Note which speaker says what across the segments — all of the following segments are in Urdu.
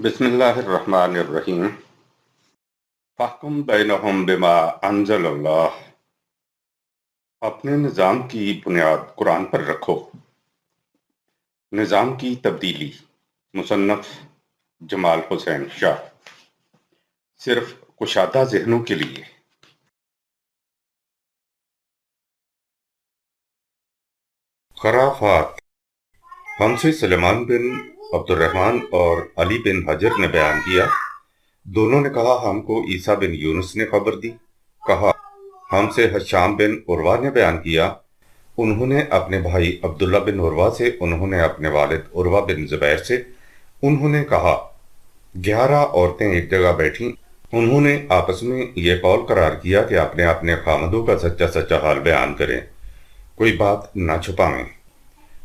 Speaker 1: بسم اللہ الرحمن الرحیم فاحکم بینہم بما انزل اللہ۔ اپنے نظام کی بنیاد قرآن پر رکھو۔ نظام کی تبدیلی، مصنف جمال حسین شاہ، صرف کشادہ ذہنوں کے لیے۔ خرافات۔ ہم سے سلیمان بن عبد الرحمن اور علی بن حجر نے بیان کیا، دونوں نے کہا ہم کو عیسیٰ بن یونس نے خبر دی۔ کہا ہم سے حشام بن عروہ نے بیان کیا، انہوں نے اپنے بھائی عبداللہ بن عروہ سے، انہوں نے اپنے والد عروہ بن زبیر سے۔ انہوں نے کہا 11 عورتیں ایک جگہ بیٹھیں، انہوں نے آپس میں یہ قول قرار کیا کہ اپنے اپنے خامدوں کا سچا سچا حال بیان کریں، کوئی بات نہ چھپائیں۔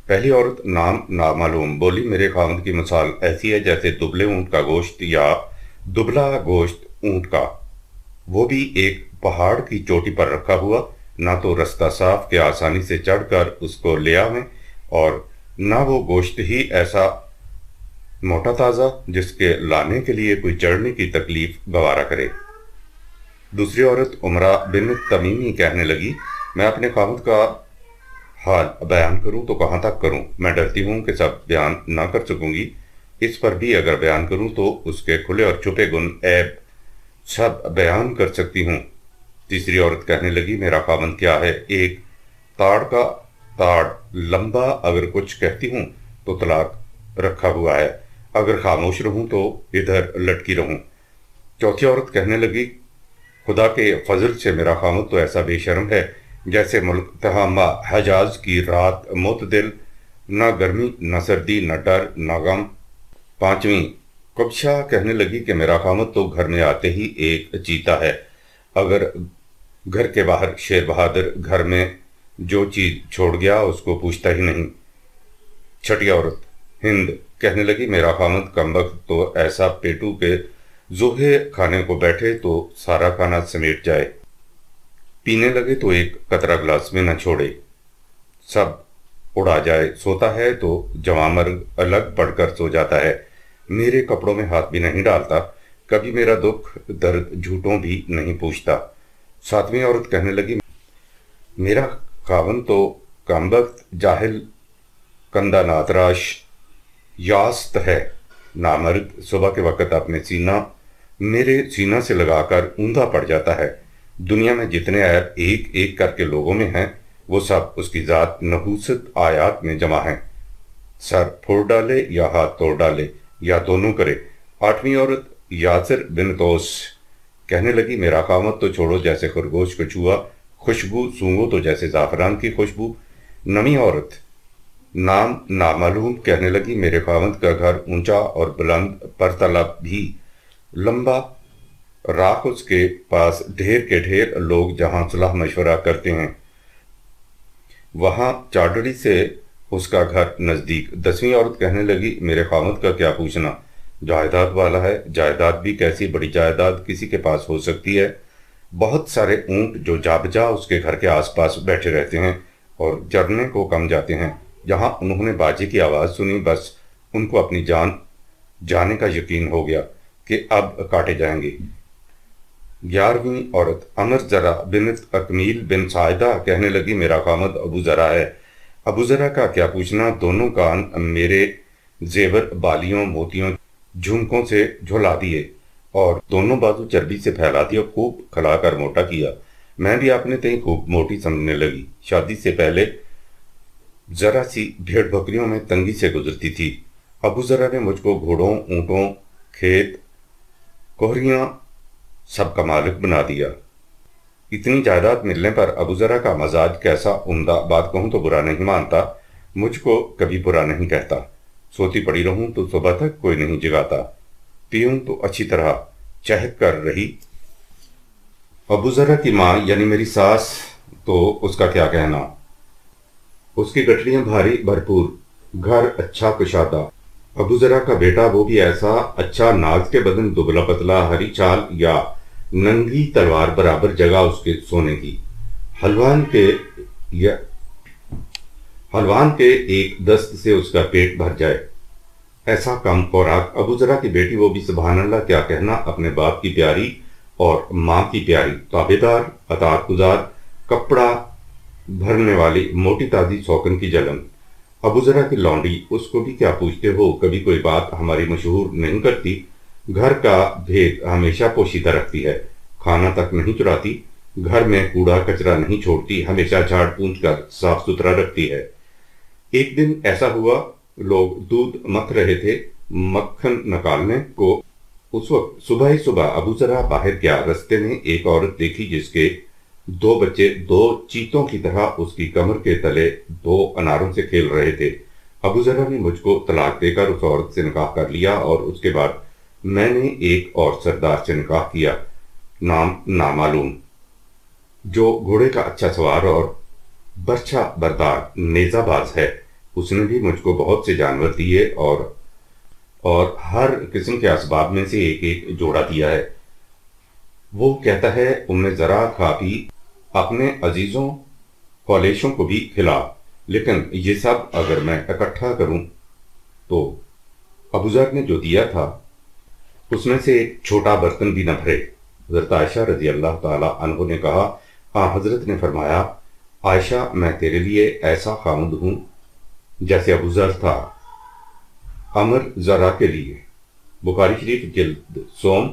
Speaker 1: پہلی عورت نام نامعلوم بولی میرے خامد کی مثال ایسی ہے جیسے دبلے اونٹ کا گوشت یا دبلا گوشت اونٹ کا، وہ بھی ایک پہاڑ کی چوٹی پر رکھا ہوا، نہ تو رستہ صاف کہ آسانی سے چڑھ کر اس کو لے آویں، اور نہ وہ گوشت ہی ایسا موٹا تازہ جس کے لانے کے لیے کوئی چڑھنے کی تکلیف گوارا کرے۔ دوسری عورت عمرہ بن تمیمی کہنے لگی میں اپنے خامد کا حال بیان کروں تو کہاں تک کروں؟ میں ڈرتی ہوں کہ سب بیان نہ کر سکوں گی، اس پر بھی اگر بیان کروں تو اس کے کھلے اور چھپے گن عیب سب بیان کر سکتی ہوں۔ تیسری عورت کہنے لگی میرا خامد کیا ہے، ایک تاڑ کا تاڑ لمبا، اگر کچھ کہتی ہوں تو طلاق رکھا ہوا ہے، اگر خاموش رہوں تو ادھر لٹکی رہوں۔ چوتھی عورت کہنے لگی خدا کے فضل سے میرا خامد تو ایسا بے شرم ہے جیسے ملک تہامہ حجاز کی رات معتدل، نہ گرمی نہ سردی، نہ ڈر نہ غم۔ پانچویں کبشہ کہنے لگی کہ میرا خامد تو گھر میں آتے ہی ایک چیتا ہے، اگر گھر کے باہر شیر بہادر، گھر میں جو چیز چھوڑ گیا اس کو پوچھتا ہی نہیں۔ چھٹی عورت ہند کہنے لگی میرا خامد کمبخت تو ایسا پیٹو کہ زوہے کھانے کو بیٹھے تو سارا کھانا سمیٹ جائے، پینے لگے تو ایک قطرہ گلاس میں نہ چھوڑے، سب اڑا جائے، سوتا ہے تو جواں مرگ الگ پڑھ کر سو جاتا ہے، میرے کپڑوں میں ہاتھ بھی نہیں ڈالتا، کبھی میرا دکھ درد جھوٹوں بھی نہیں پوچھتا۔ ساتویں عورت کہنے لگی میرا خاوند تو کمبخت، جاہل، کندہ ناتراش، یاست ہے، نامرد، صبح کے وقت اپنے سینہ میرے سینہ سے لگا کر اوندا پڑ جاتا ہے، دنیا میں جتنے عیب ایک ایک کر کے لوگوں میں ہیں وہ سب اس کی ذات نحوست آیات میں جمع ہیں، سر پھوڑ ڈالے یا ہاتھ توڑ ڈالے یا دونوں کرے۔ آٹھویں عورت یاسر بن توس کہنے لگی میرا خامد تو چھوڑو جیسے خرگوش کو چوہا، خوشبو سونگو تو جیسے زعفران کی خوشبو۔ نویں عورت نام نامعلوم کہنے لگی میرے خامد کا گھر اونچا اور بلند پرطلب بھی لمبا، راکھ اس کے پاس ڈھیر کے ڈھیر لوگ جہاں صلاح مشورہ کرتے ہیں، وہاں چاڈڑی سے اس کا گھر نزدیک۔ دسویں عورت کہنے لگی میرے خامد کا کیا پوچھنا، جائیداد والا ہے، جائیداد بھی کیسی بڑی جائیداد کسی کے پاس ہو سکتی ہے، بہت سارے اونٹ جو جا بجا اس کے گھر کے آس پاس بیٹھے رہتے ہیں اور چرنے کو کم جاتے ہیں، جہاں انہوں نے باجے کی آواز سنی بس ان کو اپنی جان جانے کا یقین ہو گیا کہ اب کاٹے جائیں گے۔ 11ویں عورت عمر ذرا بنت اکمیل بن ساعدہ کہنے لگی میرا خامد ابو ذرا ہے، ابو ذرا کا کیا پوچھنا، دونوں کان میرے زیور بالیوں موتیوں جھمکوں سے جھلا دیے اور دونوں بازو چربی سے پھیلا دیا، خوب کھلا کر موٹا کیا، میں بھی اپنے تئیں خوب موٹی سمجھنے لگی۔ شادی سے پہلے ذرا سی بھیڑ بکریوں میں تنگی سے گزرتی تھی، ابو ذرا نے مجھ کو گھوڑوں، اونٹوں، کھیت، کوہریاں سب کا مالک بنا دیا۔ اتنی جائیداد ملنے پر ابو ذرا کا مزاج کیسا عمدہ، بات کہوں تو برا نہیں مانتا، مجھ کو کبھی برا نہیں کہتا، سوتی پڑی رہوں تو صبح تک کوئی نہیں جگاتا، پیوں تو اچھی طرح چہک کر رہی۔ ابو ذرا کی ماں یعنی میری ساس تو اس کا کیا کہنا، اس کی گٹھلیاں بھاری بھرپور، گھر اچھا کشادہ۔ ابو ذرا کا بیٹا وہ بھی ایسا اچھا، ناز کے بدن، دبلا پتلا، ہری چال یا ننگی تلوار برابر جگہ اس کے سونے کی، حلوان کے ایک دست سے اس کا پیٹ بھر جائے۔ ایسا کم خوراک، ابو ذرا کی بیٹی، وہ بھی سبحان اللہ کیا کہنا، اپنے باپ کی پیاری اور ماں کی پیاری، تابع دار، اطاعت گزار، کپڑا بھرنے والی موٹی تازی سوکن کی جلن۔ ابو ذرا کی لونڈی، اس کو بھی کیا پوچھتے ہو، کبھی کوئی بات ہماری مشہور نہیں کرتی، گھر کا بھید ہمیشہ پوشیدہ رکھتی ہے، کھانا تک نہیں چراتی، گھر میں کوڑا کچرا نہیں چھوڑتی، ہمیشہ جھاڑ پونچھ کر صاف ستھرا رکھتی ہے۔ ایک دن ایسا ہوا، لوگ دودھ مکھ رہے تھے مکھن نکالنے کو، اس وقت صبح ہی صبح ابو ذرا باہر گیا، رستے میں ایک عورت دیکھی جس کے دو بچے دو چیتوں کی طرح اس کی کمر کے تلے دو اناروں سے کھیل رہے تھے۔ ابو ذرا نے مجھ کو طلاق دے کر اس عورت سے نکاح کر لیا، اور اس کے بعد میں نے ایک اور سردار سے نکاح کیا، نام نامعلوم، جو گھوڑے کا اچھا سوار اور برچھا بردار نیزہ باز ہے۔ اس نے بھی مجھ کو بہت سے جانور دیے اور ہر قسم کے اسباب میں سے ایک ایک جوڑا دیا ہے۔ وہ کہتا ہے ام ذرا کھا پی اپنے عزیزوں خولیشوں کو بھی کھلا، لیکن یہ سب اگر میں اکٹھا کروں تو ابو ذر نے جو دیا تھا اس میں سے ایک چھوٹا برتن بھی نہ بھرے۔ حضرت عائشہ رضی اللہ تعالی عنہ نے کہا، حضرت نے فرمایا، عائشہ میں تیرے لیے ایسا خامد ہوں جیسے ابو ذر تھا امر ذرا کے لیے۔ بخاری شریف جلد سوم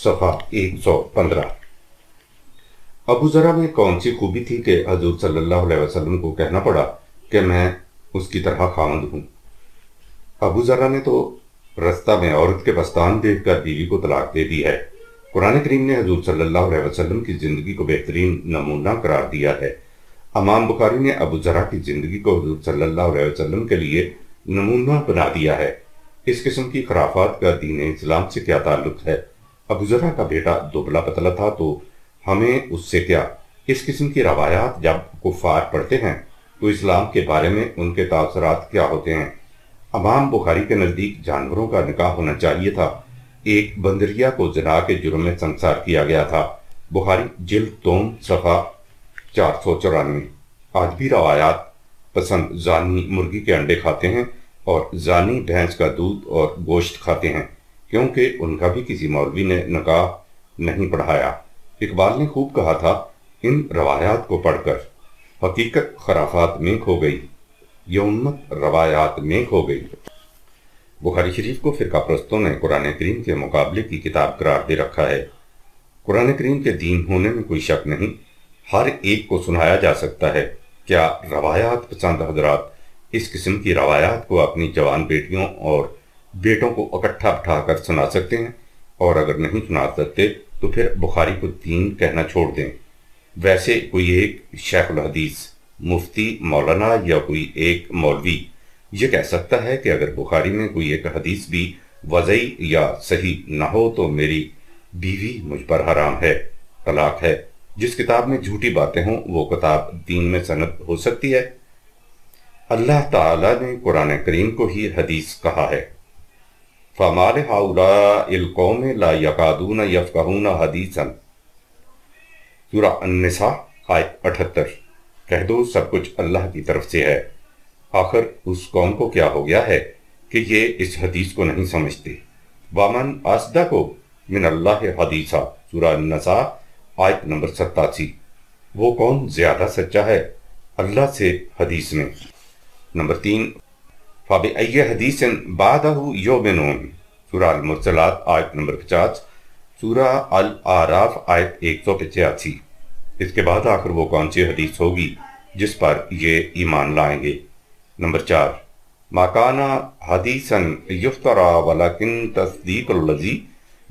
Speaker 1: صفحہ 115۔ ابو ذرا میں کون سی خوبی تھی کہ حضور صلی اللہ علیہ وسلم کو کہنا پڑا کہ میں اس کی طرح خامد ہوں؟ ابو ذرا نے تو رستہ میں عورت کے بستان دیکھ کر بیوی کو طلاق دے دی ہے۔ قرآن کریم نے حضور صلی اللہ علیہ وسلم کی زندگی کو بہترین نمونہ قرار دیا ہے۔ امام بخاری نے ابو ذرا کی زندگی کو حضور صلی اللہ علیہ وسلم کے لیے نمونہ بنا دیا ہے۔ اس قسم کی خرافات کا دین اسلام سے کیا تعلق ہے؟ ابو ذرا کا بیٹا دبلا پتلا تھا تو ہمیں اس سے کیا؟ اس قسم کی روایات جب کفار پڑھتے ہیں تو اسلام کے بارے میں ان کے تاثرات کیا ہوتے ہیں؟ امام بخاری کے نزدیک جانوروں کا نکاح ہونا چاہیے تھا۔ ایک بندریہ کو زنا کے جرم میں سنسار کیا گیا تھا۔ بخاری جلد دوم صفحہ 494۔ آج بھی روایات پسند زانی مرغی کے انڈے کھاتے ہیں اور زانی بھینس کا دودھ اور گوشت کھاتے ہیں، کیونکہ ان کا بھی کسی مولوی نے نکاح نہیں پڑھایا۔ اقبال نے خوب کہا تھا، ان روایات کو پڑھ کر حقیقت خرافات میں کھو گئی، یہ امت روایات میں کھو گئی۔ بخاری شریف کو فرقہ پرستوں نے قرآن کریم کے مقابلے کی کتاب قرار دے رکھا ہے۔ قرآن کریم کے دین ہونے میں کوئی شک نہیں، ہر ایک کو سنایا جا سکتا ہے۔ کیا روایات پسند حضرات اس قسم کی روایات کو اپنی جوان بیٹیوں اور بیٹوں کو اکٹھا بٹھا کر سنا سکتے ہیں؟ اور اگر نہیں سنا سکتے تو پھر بخاری کو دین کہنا چھوڑ دیں۔ ویسے کوئی ایک شیخ الحدیث، مفتی، مولانا یا کوئی ایک مولوی یہ کہہ سکتا ہے کہ اگر بخاری میں کوئی ایک حدیث بھی وضعی یا صحیح نہ ہو تو میری بیوی مجھ پر حرام ہے، طلاق ہے۔ جس کتاب میں جھوٹی باتیں ہوں وہ کتاب دین میں سند ہو سکتی ہے؟ اللہ تعالیٰ نے قرآن کریم کو ہی حدیث کہا ہے۔ فَمَا لِهَٰؤُلَاءِ الْقَوْمِ لَا يَكَادُونَ يَفْقَهُونَ حَدِيثًا۔ سورہ النساء آیت 78۔ کہہ دو سب کچھ اللہ کی طرف سے ہے، آخر اس قوم کو کیا ہو گیا ہے کہ یہ اس حدیث کو نہیں سمجھتے۔ وَمَنْ أَصْدَقُ مِنَ اللَّهِ حَدِيثًا، سورہ النساء آیت نمبر 87۔ وہ کون زیادہ سچا ہے اللہ سے حدیث میں؟ نمبر 3، فَبِأَيِّ حَدِيثٍ بَعْدَهُ يُؤْمِنُونَ، سورہ المرسلات آیت نمبر 50، سورہ الاعراف آیت 185۔ اس کے بعد آخر وہ کون سی حدیث ہوگی جس پر یہ ایمان لائیں گے؟ نمبر 4، مَا كَانَ حَدِيثًا يُفْتَرَىٰ وَلَكِن تَصْدِيقَ الَّذِي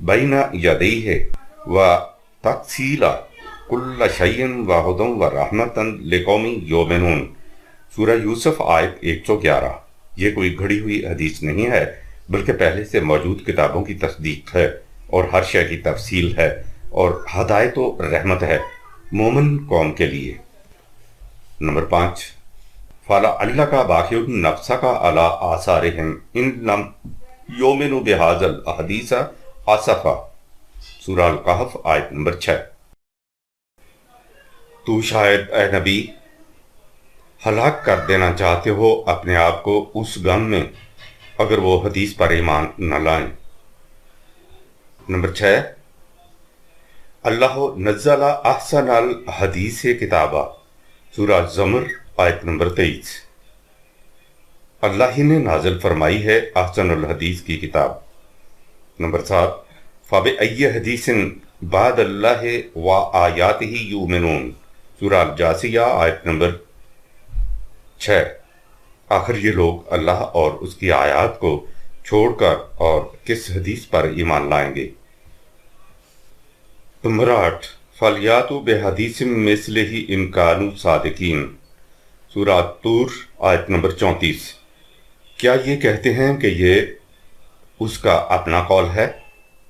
Speaker 1: بَيْنَ يَدَيْهِ وَتَفْصِيلَ كُلِّ شَيْءٍ وَهُدًى وَرَحْمَةً لِقَوْمٍ يُؤْمِنُونَ، سورہ یوسف آیت 111۔ یہ کوئی گھڑی ہوئی حدیث نہیں ہے بلکہ پہلے سے موجود کتابوں کی تصدیق ہے اور ہر شے کی تفصیل ہے اور ہدایت و رحمت ہے مومن قوم کے لیے۔ نمبر 5، فَلَعَلَّكَ بَاخِعٌ نَفْسَكَ عَلَىٰ آثَارِهِمْ إِن لَّمْ يُؤْمِنُوا بِهَٰذَا الْحَدِيثِ آسَفًا، سورہ الکہف آیت نمبر 6۔ تو شاید اے نبی ہلاک کر دینا چاہتے ہو اپنے آپ کو اس غم میں اگر وہ حدیث پر ایمان نہ لائیں۔ نمبر 6، اللہ نزل احسن الحدیث کتابہ، سورہ زمر آیت نمبر 23۔ اللہ ہی نے نازل فرمائی ہے احسن الحدیث کی کتاب۔ نمبر 7، فَبِأَيِّ حَدِيثٍ بَعْدَ اللَّهِ وَآيَاتِهِ يُؤْمِنُونَ، سورہ الجاثیہ آیت نمبر 6۔ آخر یہ لوگ اللہ اور اس کی آیات کو چھوڑ کر اور کس حدیث پر ایمان لائیں گے؟ نمبر 8، فَلْيَأْتُوا بِحَدِيثٍ مِثْلِهِ إِن كَانُوا صَادِقِينَ، سورہ طور آیت نمبر 34۔ کیا یہ کہتے ہیں کہ یہ اس کا اپنا قول ہے؟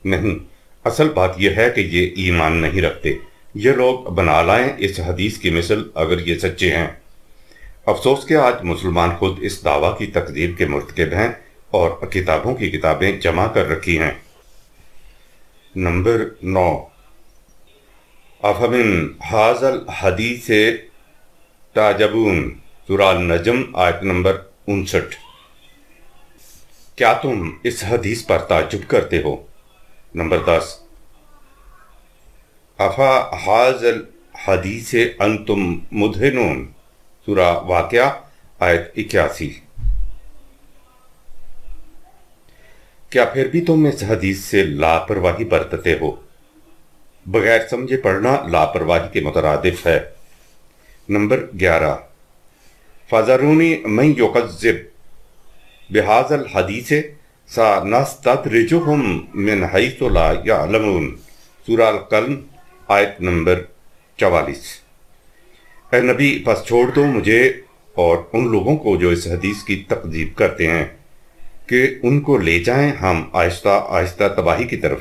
Speaker 1: نہیں، اصل بات یہ ہے کہ یہ ایمان نہیں رکھتے۔ یہ لوگ بنا لائیں اس حدیث کی مثل اگر یہ سچے ہیں۔ افسوس کہ آج مسلمان خود اس دعویٰ کی تکذیب کے مرتکب ہیں اور کتابوں کی کتابیں جمع کر رکھی ہیں۔ نمبر 9، افمن ھذا الحدیث تعجبون، سورہ النجم آیت نمبر 59۔ کیا تم اس حدیث پر تعجب کرتے ہو؟ نمبر 10، افا ھذا الحدیث انتم مدہنون، سورہ واقعہ آیت 81۔ کیا پھر بھی تم اس حدیث سے لاپرواہی برتتے ہو؟ بغیر سمجھے پڑھنا لاپرواہی کے مترادف ہے۔ نمبر 11، فَذَرُونِي مَن يُكَذِّبُ بِهَذَا الْحَدِيثِ سَنَسْتَدْرِجُهُم مِّنْ حَيْثُ لَا يَعْلَمُونَ، سورہ القلم آیت نمبر 44۔ اے نبی، پس چھوڑ دو مجھے اور ان لوگوں کو جو اس حدیث کی تکذیب کرتے ہیں کہ ان کو لے جائیں ہم آہستہ آہستہ تباہی کی طرف،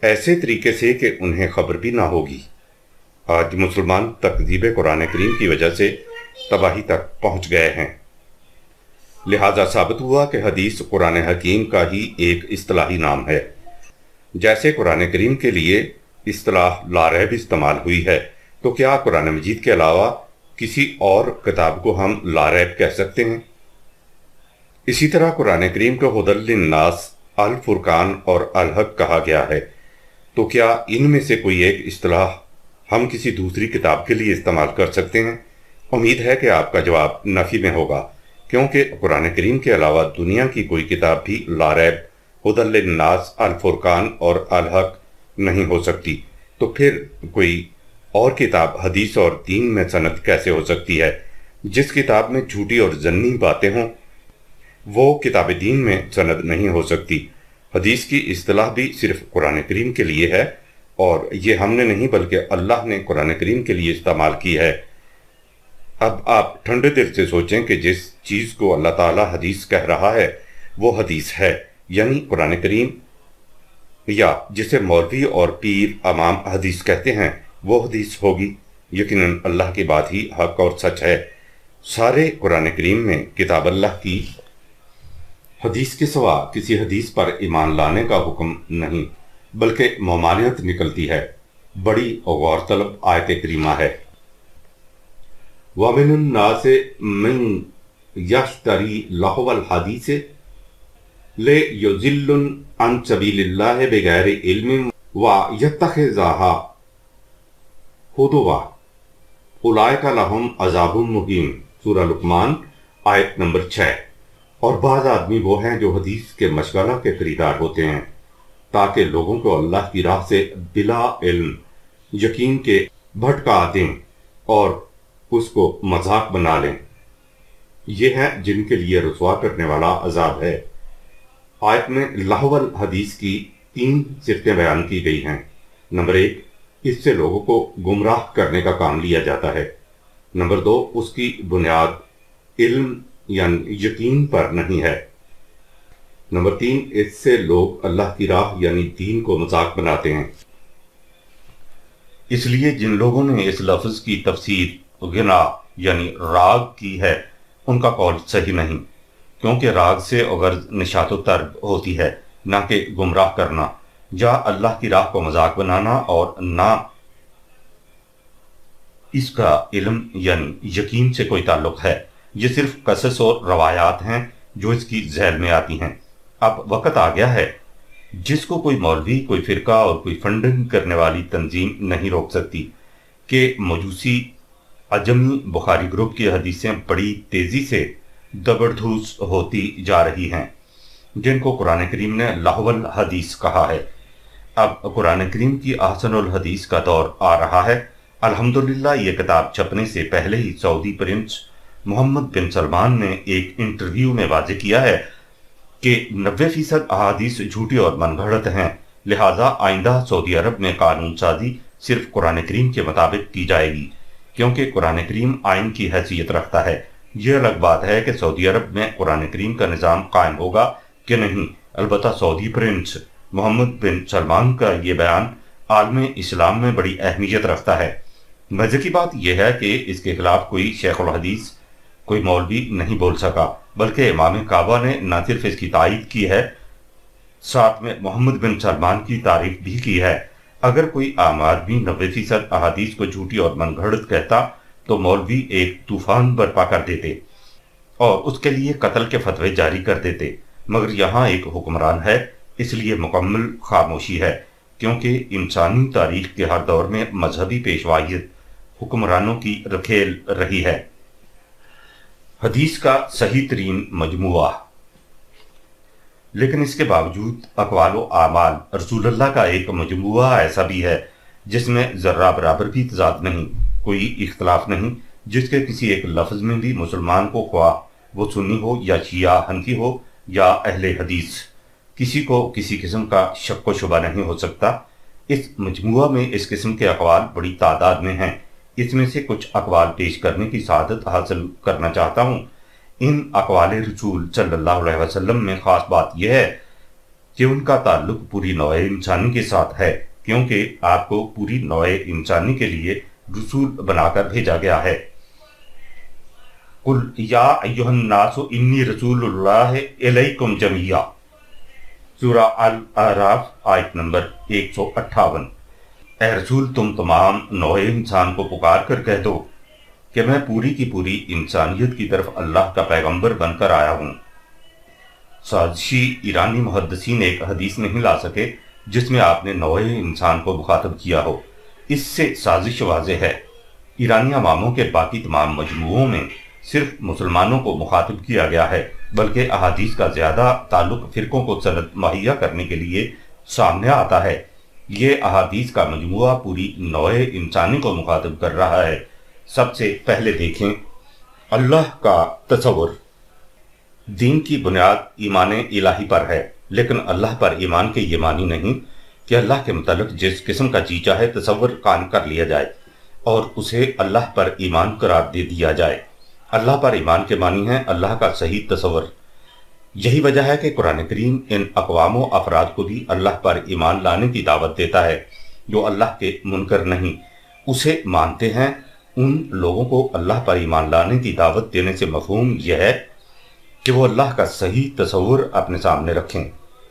Speaker 1: ایسے طریقے سے کہ انہیں خبر بھی نہ ہوگی۔ آج مسلمان تکذیب قرآن کریم کی وجہ سے تباہی تک پہنچ گئے ہیں۔ لہذا ثابت ہوا کہ حدیث قرآن حکیم کا ہی ایک اصطلاحی نام ہے۔ جیسے قرآن کریم کے لیے اصطلاح لا ریب استعمال ہوئی ہے، تو کیا قرآن مجید کے علاوہ کسی اور کتاب کو ہم لا ریب کہہ سکتے ہیں؟ اسی طرح قرآن کریم کو ھدی للناس، الفرقان اور الحق کہا گیا ہے، تو کیا ان میں سے کوئی ایک اصطلاح ہم کسی دوسری کتاب کے لیے استعمال کر سکتے ہیں؟ امید ہے کہ آپ کا جواب نفی میں ہوگا، کیونکہ قرآن کریم کے علاوہ دنیا کی کوئی کتاب بھی لا ریب، ھدی للناس، الفرقان اور الحق نہیں ہو سکتی۔ تو پھر کوئی اور کتاب حدیث اور دین میں سند کیسے ہو سکتی ہے؟ جس کتاب میں جھوٹی اور ضنی باتیں ہوں وہ کتاب دین میں سند نہیں ہو سکتی۔ حدیث کی اصطلاح بھی صرف قرآن کریم کے لیے ہے، اور یہ ہم نے نہیں بلکہ اللہ نے قرآن کریم کے لیے استعمال کی ہے۔ اب آپ ٹھنڈے دل سے سوچیں کہ جس چیز کو اللہ تعالیٰ حدیث کہہ رہا ہے وہ حدیث ہے، یعنی قرآن کریم، یا جسے مولوی اور پیر امام حدیث کہتے ہیں وہ حدیث ہوگی۔ یقیناً اللہ کی بات ہی حق اور سچ ہے۔ سارے قرآن کریم میں کتاب اللہ کی حدیث کے سوا کسی حدیث پر ایمان لانے کا حکم نہیں، بلکہ ممانعت نکلتی ہے۔ بڑی غور طلب آیت کریمہ ہے۔ وَمِنُ النَّاسِ مَن يَشْتَرِي لَهْوَ الْحَدِيثِ لِيُضِلَّ عَن سَبِيلِ اللَّهِ بِغَيْرِ عِلْمٍ وَيَتَّخِذَهَا هُزُوًا أُولَٰئِكَ لَهُمْ عَذَابٌ مُّهِینٌ، سورہ لقمان آیت نمبر 6۔ اور بعض آدمی وہ ہیں جو حدیث کے مشغلہ کے خریدار ہوتے ہیں تاکہ لوگوں کو اللہ کی راہ سے بلا علم یقین کے بھٹکا دیں اور اس کو مذاق بنا لیں۔ یہ ہیں جن کے لیے رسوا کرنے والا عذاب ہے۔ آیت میں لہو الحدیث کی 3 صفتیں بیان کی گئی ہیں۔ نمبر 1، اس سے لوگوں کو گمراہ کرنے کا کام لیا جاتا ہے۔ نمبر 2، اس کی بنیاد علم یعنی یقین پر نہیں ہے۔ نمبر 3، اس سے لوگ اللہ کی راہ یعنی دین کو مذاق بناتے ہیں۔ اس لیے جن لوگوں نے اس لفظ کی تفسیر غنا یعنی راگ کی ہے ان کا قول صحیح نہیں، کیونکہ راگ سے غرض نشاط و طرب ہوتی ہے، نہ کہ گمراہ کرنا یا اللہ کی راہ کو مذاق بنانا، اور نہ اس کا علم یعنی یقین سے کوئی تعلق ہے۔ یہ صرف قصص اور روایات ہیں جو اس کی ذیل میں آتی ہیں۔ اب وقت آ گیا ہے جس کو کوئی مولوی، کوئی فرقہ اور کوئی فنڈنگ کرنے والی تنظیم نہیں روک سکتی کہ مجوسی عجمی بخاری گروپ کی حدیثیں بڑی تیزی سے دبڑدھوس ہوتی جا رہی ہیں، جن کو قرآن کریم نے لہو الحدیث کہا ہے۔ اب قرآن کریم کی احسن الحدیث کا دور آ رہا ہے۔ الحمدللہ یہ کتاب چھپنے سے پہلے ہی سعودی پرنس محمد بن سلمان نے ایک انٹرویو میں واضح کیا ہے کہ 90% احادیث جھوٹی اور من گھڑت ہیں، لہٰذا آئندہ سعودی عرب میں قانون سازی صرف قرآن کریم کے مطابق کی جائے گی، کیونکہ قرآن کریم آئین کی حیثیت رکھتا ہے۔ یہ الگ بات ہے کہ سعودی عرب میں قرآن کریم کا نظام قائم ہوگا کہ نہیں۔ البتہ سعودی پرنس محمد بن سلمان کا یہ بیان عالم اسلام میں بڑی اہمیت رکھتا ہے۔ مزے کی بات یہ ہے کہ اس کے خلاف کوئی شیخ الحدیث، کوئی مولوی نہیں بول سکا، بلکہ امام کعبہ نے نہ صرف اس کی تائید کی ہے، ساتھ میں محمد بن سلمان کی تعریف بھی کی ہے۔ اگر کوئی عام آدمی 90% احادیث کو جھوٹی اور من گھڑت کہتا تو مولوی ایک طوفان برپا کر دیتے اور اس کے لیے قتل کے فتوے جاری کر دیتے، مگر یہاں ایک حکمران ہے، اس لیے مکمل خاموشی ہے، کیونکہ انسانی تاریخ کے ہر دور میں مذہبی پیشوائیت حکمرانوں کی رکھیل رہی ہے۔ حدیث کا صحیح ترین مجموعہ۔ لیکن اس کے باوجود اقوال و اعمال رسول اللہ کا ایک مجموعہ ایسا بھی ہے جس میں ذرہ برابر بھی تضاد نہیں، کوئی اختلاف نہیں، جس کے کسی ایک لفظ میں بھی مسلمان کو، خواہ وہ سنی ہو یا شیعہ حنفی ہو یا اہل حدیث، کسی کو کسی قسم کا شک و شبہ نہیں ہو سکتا۔ اس مجموعہ میں اس قسم کے اقوال بڑی تعداد میں ہیں۔ اس میں سے کچھ اقوال پیش کرنے کی سعادت حاصل کرنا چاہتا ہوں۔ ان اقوال رسول صلی اللہ علیہ وسلم میں خاص بات یہ ہے کہ ان کا تعلق پوری نوع انسانی کے ساتھ ہے، کیونکہ آپ کو پوری نوع انسانی کے لیے رسول بنا کر بھیجا گیا ہے۔ قُلْ يَا أَيُّهَا النَّاسُ إِنِّي رَسُولُ اللَّهِ إِلَيْكُمْ جَمِيعًا، سورہ الاعراف آیت نمبر 158۔ اے رسول، تم تمام نوع انسان کو پکار کر کہہ دو کہ میں پوری کی پوری انسانیت کی طرف اللہ کا پیغمبر بن کر آیا ہوں۔ سازشی ایرانی محدثین ایک حدیث نہیں لا سکے جس میں آپ نے نوع انسان کو مخاطب کیا ہو۔ اس سے سازش واضح ہے۔ ایرانی اماموں کے باقی تمام مجموعوں میں صرف مسلمانوں کو مخاطب کیا گیا ہے، بلکہ احادیث کا زیادہ تعلق فرقوں کو سند مہیا کرنے کے لیے سامنے آتا ہے۔ یہ احادیث کا مجموعہ پوری نوع انسانی کو مخاطب کر رہا ہے۔ سب سے پہلے دیکھیں اللہ کا تصور۔ دین کی بنیاد ایمان الہی پر ہے، لیکن اللہ پر ایمان کے یہ معنی نہیں کہ اللہ کے متعلق جس قسم کا جی چاہے تصور قائم کر لیا جائے اور اسے اللہ پر ایمان قرار دے دیا جائے۔ اللہ پر ایمان کے معنی ہے اللہ کا صحیح تصور۔ یہی وجہ ہے کہ قرآن کریم ان اقوام و افراد کو بھی اللہ پر ایمان لانے کی دعوت دیتا ہے جو اللہ کے منکر نہیں، اسے مانتے ہیں۔ ان لوگوں کو اللہ پر ایمان لانے کی دعوت دینے سے مفہوم یہ ہے کہ وہ اللہ کا صحیح تصور اپنے سامنے رکھیں۔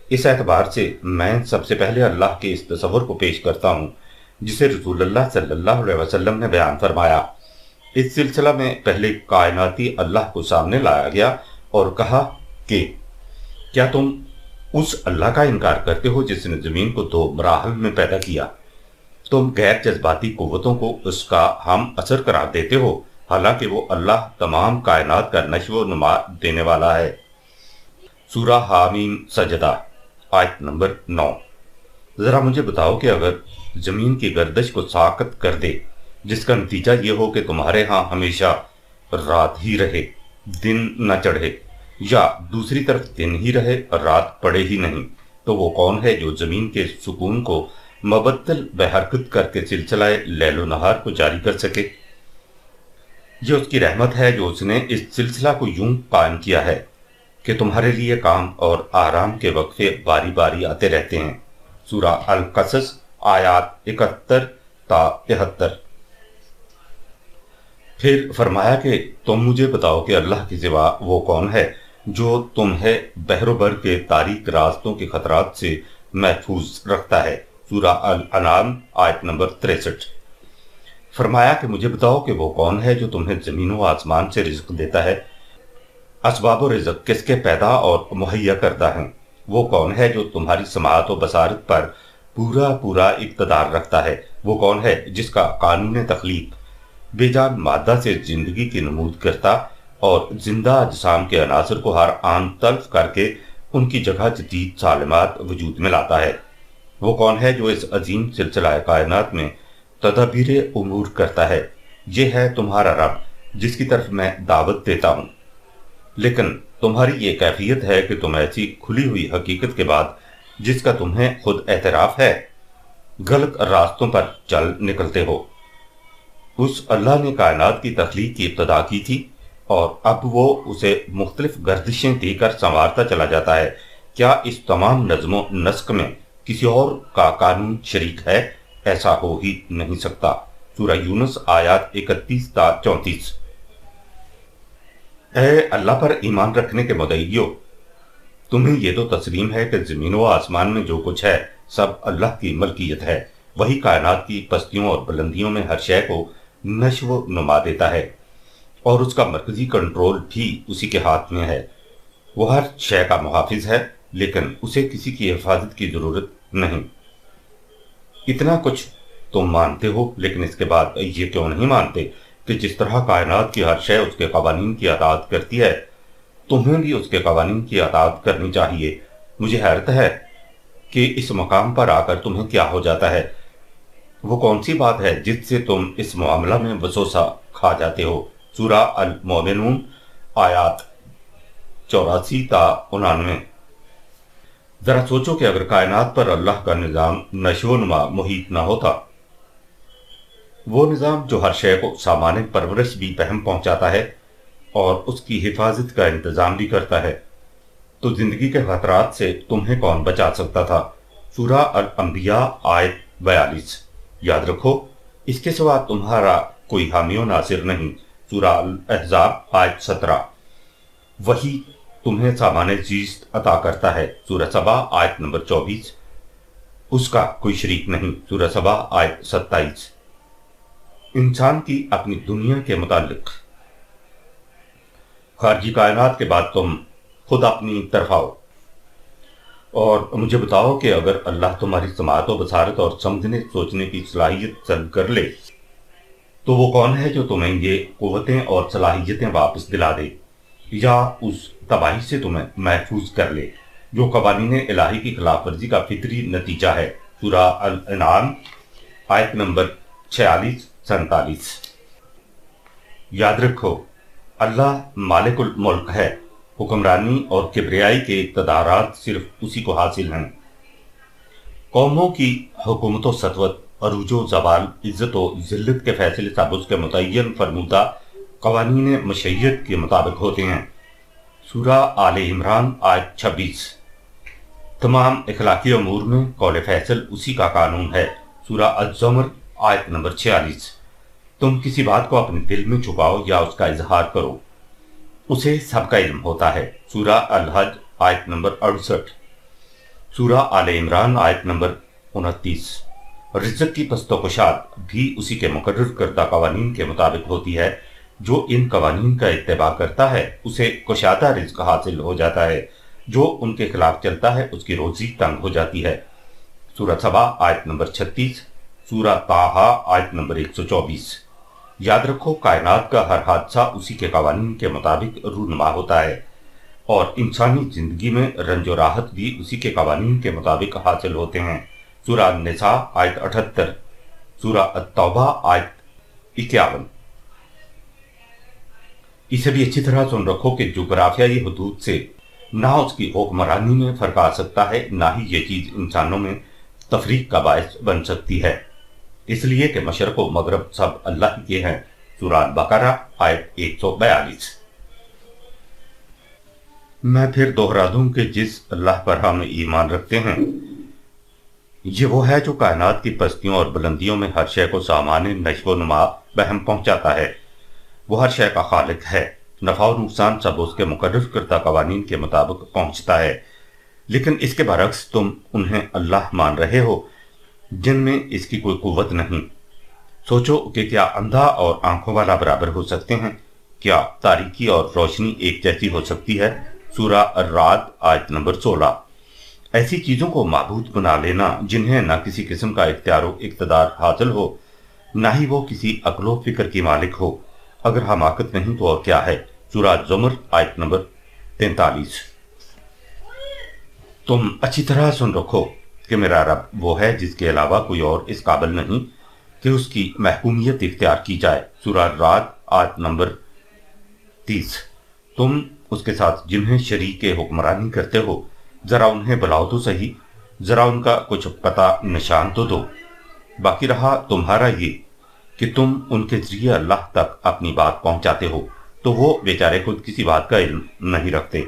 Speaker 1: اس اعتبار سے میں سب سے پہلے اللہ کے اس تصور کو پیش کرتا ہوں جسے رسول اللہ صلی اللہ علیہ وسلم نے بیان فرمایا۔ اس سلسلہ میں پہلے کائناتی اللہ کو سامنے لایا گیا اور کہا کہ کیا تم اس اللہ کا انکار کرتے ہو جس نے زمین کو 2 مراحل میں پیدا کیا؟ تم غیر جذباتی قوتوں کو اس کا ہم اثر قرار دیتے ہو، حالانکہ وہ اللہ تمام کائنات کا نشو و نما دینے والا ہے۔ سورہ حامیم سجدہ آیت نمبر 9۔ ذرا مجھے بتاؤ کہ اگر زمین کی گردش کو ساکت کر دے جس کا نتیجہ یہ ہو کہ تمہارے ہاں ہمیشہ رات ہی رہے، دن نہ چڑھے، یا دوسری طرف دن ہی رہے اور رات پڑے ہی نہیں، تو وہ کون ہے جو زمین کے سکون کو مبدل بحرکت کر کے سلسلہ لیل و نہار کو جاری کر سکے؟ یہ اس کی رحمت ہے جو اس نے اس سلسلہ کو یوں قائم کیا ہے کہ تمہارے لیے کام اور آرام کے وقفے باری باری آتے رہتے ہیں۔ سورہ القصص آیات 71 تا 73۔ پھر فرمایا کہ تم مجھے بتاؤ کہ اللہ کے سوا وہ کون ہے جو تمہیں بحر و بر کے تاریک راستوں کے خطرات سے محفوظ رکھتا ہے۔ سورہ الانعام آیت نمبر 63۔ فرمایا کہ مجھے بتاؤ کہ وہ کون ہے جو تمہیں زمین و آسمان سے رزق دیتا ہے اسباب و رزق کس کے پیدا اور مہیا کردہ ہیں؟ وہ کون ہے جو تمہاری سماعت و بصارت پر پورا پورا اقتدار رکھتا ہے؟ وہ کون ہے جس کا قانون تخلیق بے جان مادہ سے زندگی کی نمود کرتا اور زندہ اجسام کے عناصر کو ہر آن تلف کر کے ان کی جگہ جدید سالمات وجود میں لاتا ہے؟ وہ کون ہے جو اس عظیم سلسلہ کائنات میں تدابیر امور کرتا ہے؟ یہ ہے تمہارا رب جس کی طرف میں دعوت دیتا ہوں۔ لیکن تمہاری یہ کیفیت ہے کہ تم ایسی کھلی ہوئی حقیقت کے بعد جس کا تمہیں خود اعتراف ہے غلط راستوں پر چل نکلتے ہو۔ اس اللہ نے کائنات کی تخلیق کی ابتدا کی تھی اور اب وہ اسے مختلف گردشیں دے کر سنوارتا چلا جاتا ہے۔ کیا اس تمام نظم و نسق میں کسی اور کا قانون شریک ہے؟ ایسا ہو ہی نہیں سکتا۔ سورہ یونس آیات 31 تا 34۔ اے اللہ پر ایمان رکھنے کے مدعیو، تمہیں یہ تو تسلیم ہے کہ زمین و آسمان میں جو کچھ ہے سب اللہ کی ملکیت ہے۔ وہی کائنات کی پستیوں اور بلندیوں میں ہر شے کو نشو و نما دیتا ہے اور اس کا مرکزی کنٹرول بھی اسی کے ہاتھ میں ہے۔ وہ ہر شے کا محافظ ہے لیکن اسے کسی کی حفاظت کی ضرورت نہیں۔ اتنا کچھ تم مانتے ہو، لیکن اس کے بعد یہ کیوں نہیں مانتے کہ جس طرح کائنات کی ہر شے اس کے قوانین کی اطاعت کرتی ہے، تمہیں بھی اس کے قوانین کی اطاعت کرنی چاہیے۔ مجھے حیرت ہے کہ اس مقام پر آ کر تمہیں کیا ہو جاتا ہے۔ وہ کون سی بات ہے جس سے تم اس معاملہ میں وسوسہ کھا جاتے ہو؟ سورہ المومنون آیات 84 تا 99۔ ذرا سوچو کہ اگر کائنات پر اللہ کا نظام نشو و نما محیط نہ ہوتا، وہ نظام جو ہر شے کو سامان پرورش بھی پہم پہنچاتا ہے اور اس کی حفاظت کا انتظام بھی کرتا ہے، تو زندگی کے خطرات سے تمہیں کون بچا سکتا تھا؟ سورہ الانبیاء آیت 42۔ یاد رکھو اس کے سوا تمہارا کوئی حامی و ناصر نہیں۔ سورہ الاحزاب آیت 17۔ وہی تمہیں سامان زیست عطا کرتا ہے۔ سورہ سبا آیت نمبر 24۔ اس کا کوئی شریک نہیں۔ سورہ سبا آیت 27۔ انسان کی اپنی دنیا کے متعلق خارجی کائنات کے بعد تم خود اپنی طرف آؤ اور مجھے بتاؤ کہ اگر اللہ تمہاری سماعت و بصارت اور سمجھنے سوچنے کی صلاحیت سلب کر لے تو وہ کون ہے جو تمہیں یہ قوتیں اور صلاحیتیں واپس دلا دے یا اس تباہی سے تمہیں محفوظ کر لے جو قوانین الہی کی خلاف ورزی کا فطری نتیجہ ہے؟ سورہ الانعام آیت نمبر 46-47۔ یاد رکھو اللہ مالک الملک ہے۔ حکمرانی اور کبریائی کے اقتدارات صرف اسی کو حاصل ہیں۔ قوموں کی حکومت و سطوت، عروج و زوال، عزت و ذلت کے فیصلے سب اس کے متعین فرمودہ قوانین مشیت کے مطابق ہوتے ہیں۔ سورہ آل عمران آیت 26۔ تمام اخلاقی امور میں قول فیصل اسی کا قانون ہے۔ سورہ الزمر آیت نمبر 46۔ تم کسی بات کو اپنے دل میں چھپاؤ یا اس کا اظہار کرو، اسے سب کا علم ہوتا ہے۔ سورہ الحج آیت نمبر 68۔ سورہ آل عمران آیت نمبر 29۔ رزق کی پست و کشاد بھی اسی کے مقرر کردہ قوانین کے مطابق ہوتی ہے۔ جو ان قوانین کا اتباع کرتا ہے اسے کشادہ رزق حاصل ہو جاتا ہے، جو ان کے خلاف چلتا ہے اس کی روزی تنگ ہو جاتی ہے۔ سورہ سبا آیت نمبر 36۔ سورہ طٰہٰ آیت نمبر 124۔ یاد رکھو کائنات کا ہر حادثہ اسی کے قوانین کے مطابق رونما ہوتا ہے اور انسانی زندگی میں رنج و راحت بھی اسی کے قوانین کے مطابق حاصل ہوتے ہیں۔ سورہ النساء آیت 78۔ سورہ التوبہ آیت 51۔ اسے بھی اچھی طرح سن رکھو کہ جغرافیائی حدود سے نہ اس کی حکمرانی میں فرق آ سکتا ہے، نہ ہی یہ چیز انسانوں میں تفریق کا باعث بن سکتی ہے، اس لیے کہ مشرق و مغرب سب اللہ ہی کے ہیں۔ سورہ البقرہ آیت 142۔ میں پھر دوہرا دوں کہ جس اللہ پر ہم ایمان رکھتے ہیں یہ وہ ہے جو کائنات کی پستیوں اور بلندیوں میں ہر شے کو سامان نشو و نما بہم پہنچاتا ہے۔ وہ ہر شے کا خالق ہے۔ نفع و نقصان سب اس کے مقرر کردہ قوانین کے مطابق پہنچتا ہے، لیکن اس کے برعکس تم انہیں اللہ مان رہے ہو جن میں اس کی کوئی قوت نہیں۔ سوچو کہ کیا اندھا اور آنکھوں والا برابر ہو سکتے ہیں؟ کیا تاریکی اور روشنی ایک جیسی ہو سکتی ہے؟ سورہ الرعد آیت نمبر 16۔ ایسی چیزوں کو معبود بنا لینا جنہیں نہ کسی قسم کا اختیار و اقتدار حاصل ہو، نہ ہی وہ کسی عقل و فکر کی مالک ہو، اگر حماقت نہیں تو اور کیا ہے؟ سورہ زمر آیت نمبر 43۔ تم اچھی طرح سن رکھو کہ میرا رب وہ ہے جس کے علاوہ کوئی اور اس قابل نہیں کہ اس کی محکومیت اختیار کی جائے۔ سورہ الرعد آیت نمبر 30۔ تم اس کے ساتھ جنہیں شریک حکمرانی کرتے ہو ذرا انہیں بلاؤ تو صحیح، ذرا ان کا کچھ پتہ نشان تو دو۔ باقی رہا تمہارا یہ کہ تم ان کے ذریعے اللہ تک اپنی بات پہنچاتے ہو تو وہ بیچارے خود کسی بات کا علم نہیں رکھتے،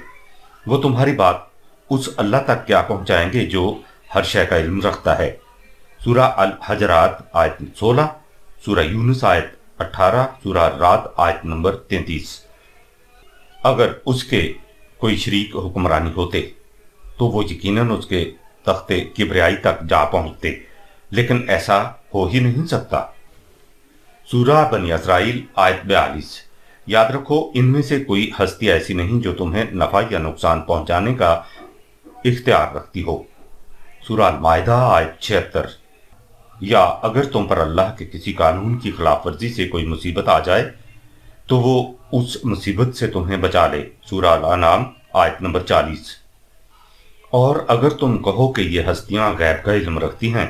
Speaker 1: وہ تمہاری بات اس اللہ تک کیا پہنچائیں گے جو ہر شے کا علم رکھتا ہے۔ سورہ الحجرات آیت 16، سورہ یونس آیت 18، سورہ الرعد آیت نمبر 33۔ اگر اس کے کوئی شریک حکمرانی ہوتے تو وہ یقیناً اس کے تخت کبریائی تک جا پہنچتے، لیکن ایسا ہو ہی نہیں سکتا۔ سورہ بنی اسرائیل آیت 42۔ یاد رکھو ان میں سے کوئی ہستی ایسی نہیں جو تمہیں نفع یا نقصان پہنچانے کا اختیار رکھتی ہو۔ سورہ المائدہ آیت 76۔ یا اگر تم پر اللہ کے کسی قانون کی خلاف ورزی سے کوئی مصیبت آ جائے تو وہ اس مصیبت سے تمہیں بچا لے۔ سورہ الانعام آیت نمبر 40۔ اور اگر تم کہو کہ یہ ہستیاں غیب کا علم رکھتی ہیں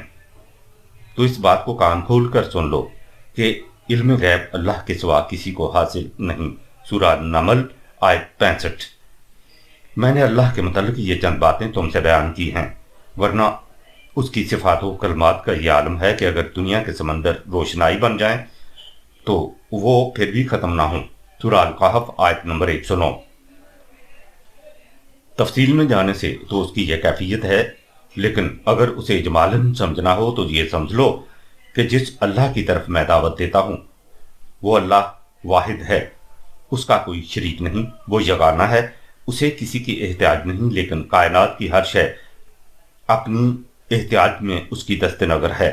Speaker 1: تو اس بات کو کان کھول کر سن لو کہ علم غیب اللہ کے سوا کسی کو حاصل نہیں۔ سورہ نمل آیت 65۔ میں نے اللہ کے متعلق یہ چند باتیں تم سے بیان کی ہیں، ورنہ اس کی صفات و کلمات کا یہ عالم ہے کہ اگر دنیا کے سمندر روشنائی بن جائیں تو وہ پھر بھی ختم نہ ہوں۔ سورہ القحف آیت نمبر 109۔ تفصیل میں جانے سے تو اس کی یہ کیفیت ہے، لیکن اگر اسے اجمالاً سمجھنا ہو تو یہ سمجھ لو کہ جس اللہ کی طرف میں دعوت دیتا ہوں وہ اللہ واحد ہے، اس کا کوئی شریک نہیں، وہ یگانہ ہے، اسے کسی کی احتیاج نہیں، لیکن کائنات کی ہر شے اپنی احتیاج میں اس کی دست نظر ہے۔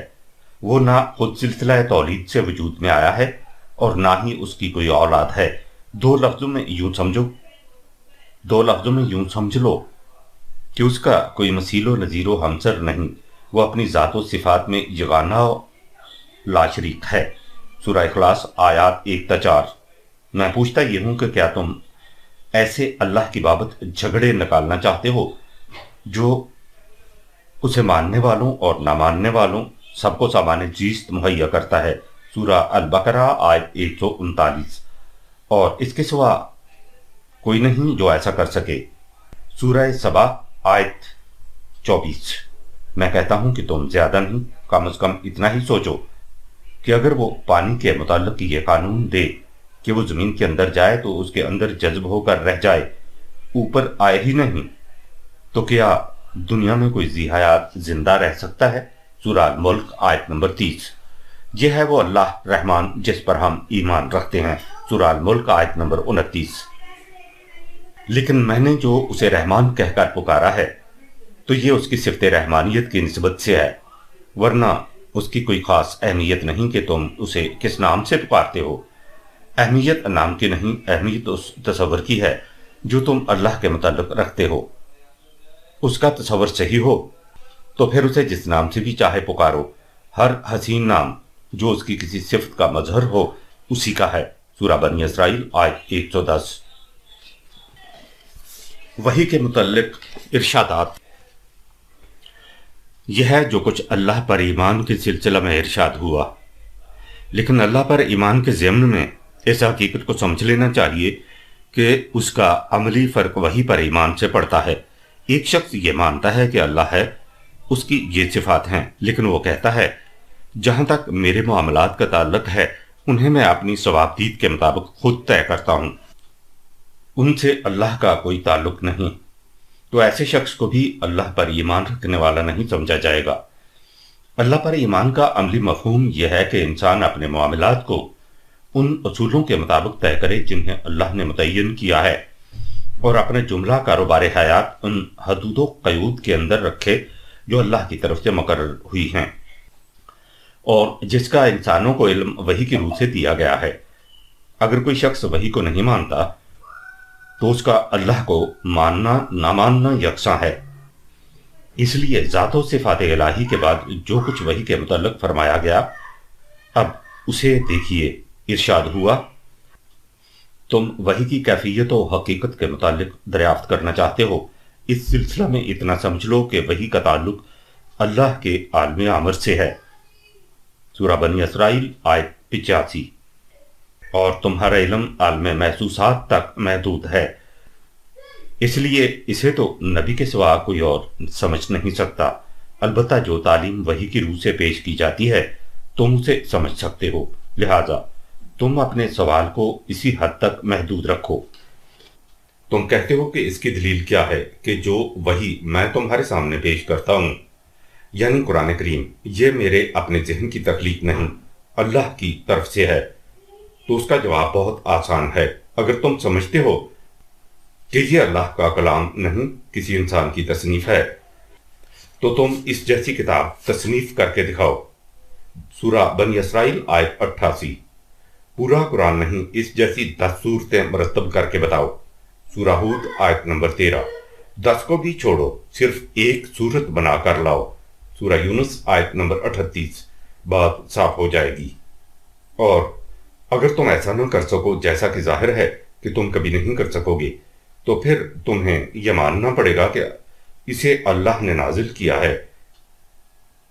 Speaker 1: وہ نہ خود سلسلہ تولید سے وجود میں آیا ہے اور نہ ہی اس کی کوئی اولاد ہے۔ دو لفظوں میں یوں سمجھ لو کہ اس کا کوئی مثیل و نظیر و ہمسر نہیں، وہ اپنی ذات و صفات میں یگانہ و لا شریک ہے۔ سورہ اخلاص آیات 1 تا 4۔ میں پوچھتا یہ ہوں کہ کیا تم ایسے اللہ کی بابت جھگڑے نکالنا چاہتے ہو جو اسے ماننے والوں اور نہ ماننے والوں سب کو سامان زیست مہیا کرتا ہے۔ سورہ البقرہ آیت 139۔ اور اس کے سوا کوئی نہیں جو ایسا کر سکے۔ سورہ سبا آیت 24۔ میں کہتا ہوں کہ تم زیادہ نہیں، کم از کم اتنا ہی سوچو کہ اگر وہ پانی کے متعلق یہ قانون دے کہ وہ زمین کے اندر جائے تو اس کے اندر جذب ہو کر رہ جائے، اوپر آئے ہی نہیں، تو کیا دنیا میں کوئی ذی حیات زندہ رہ سکتا ہے؟ سورہ الملک آیت نمبر 30۔ یہ ہے وہ اللہ رحمان جس پر ہم ایمان رکھتے ہیں۔ سورہ الملک آیت نمبر 29۔ لیکن میں نے جو اسے رحمان کہہ کر پکارا ہے تو یہ اس کی صفت رحمانیت کی نسبت سے ہے، ورنہ اس کی کوئی خاص اہمیت نہیں کہ تم اسے کس نام سے پکارتے ہو۔ اہمیت نام کی نہیں، اہمیت اس تصور کی ہے جو تم اللہ کے متعلق رکھتے ہو۔ اس کا تصور صحیح ہو تو پھر اسے جس نام سے بھی چاہے پکارو، ہر حسین نام جو اس کی کسی صفت کا مظہر ہو اسی کا ہے۔ سورہ بنی اسرائیل آیت 110۔ وحی کے متعلق ارشادات۔ یہ ہے جو کچھ اللہ پر ایمان کے سلسلہ میں ارشاد ہوا، لیکن اللہ پر ایمان کے ضمن میں اس حقیقت کو سمجھ لینا چاہیے کہ اس کا عملی فرق وحی پر ایمان سے پڑتا ہے۔ ایک شخص یہ مانتا ہے کہ اللہ ہے، اس کی یہ صفات ہیں، لیکن وہ کہتا ہے جہاں تک میرے معاملات کا تعلق ہے انہیں میں اپنی ثوابدید کے مطابق خود طے کرتا ہوں، ان سے اللہ کا کوئی تعلق نہیں، تو ایسے شخص کو بھی اللہ پر ایمان رکھنے والا نہیں سمجھا جائے گا۔ اللہ پر ایمان کا عملی مفہوم یہ ہے کہ انسان اپنے معاملات کو ان اصولوں کے مطابق طے کرے جنہیں اللہ نے متعین کیا ہے، اور اپنے جملہ کاروبار حیات ان حدود و قیود کے اندر رکھے جو اللہ کی طرف سے مقرر ہوئی ہیں اور جس کا انسانوں کو علم وحی کی روح سے دیا گیا ہے۔ اگر کوئی شخص وحی کو نہیں مانتا تو اس کا اللہ کو ماننا نہ ماننا یکساں ہے۔ اس لیے ذات و صفات الہی کے بعد جو کچھ وحی کے متعلق فرمایا گیا اب اسے دیکھیے۔ ارشاد ہوا تم وحی کی کیفیت و حقیقت کے متعلق دریافت کرنا چاہتے ہو، اس سلسلہ میں اتنا سمجھ لو کہ وحی کا تعلق اللہ کے عالم امر سے ہے۔ سورہ بنی اسرائیل آیت 85۔ اور تمہارا علم عالم محسوسات تک محدود ہے، اس لیے اسے تو نبی کے سوا کوئی اور سمجھ نہیں سکتا۔ البتہ جو تعلیم وحی کی روح سے پیش کی جاتی ہے تم اسے سمجھ سکتے ہو، لہذا تم اپنے سوال کو اسی حد تک محدود رکھو۔ تم کہتے ہو کہ اس کی دلیل کیا ہے کہ جو وحی میں تمہارے سامنے پیش کرتا ہوں یعنی قرآن کریم یہ میرے اپنے ذہن کی تخلیق نہیں، اللہ کی طرف سے ہے۔ تو اس کا جواب بہت آسان ہے۔ اگر تم سمجھتے ہو کہ یہ اللہ کا کلام نہیں کسی انسان کی تصنیف ہے تو تم اس جیسی کتاب تصنیف کر کے دکھاؤ۔ سورہ بنی اسرائیل آیت 88۔ پورا قرآن نہیں، اس جیسی 10 صورتیں مرتب کر کے بتاؤ۔ سورہ ہود آیت نمبر 13۔ 10 کو بھی چھوڑو، صرف ایک صورت بنا کر لاؤ۔ سورہ یونس آیت نمبر 38۔ بات صاف ہو جائے گی۔ اور اگر تم ایسا نہ کر سکو جیسا کہ ظاہر ہے کہ تم کبھی نہیں کر سکو گے تو پھر تمہیں یہ ماننا پڑے گا کہ اسے اللہ نے نازل کیا ہے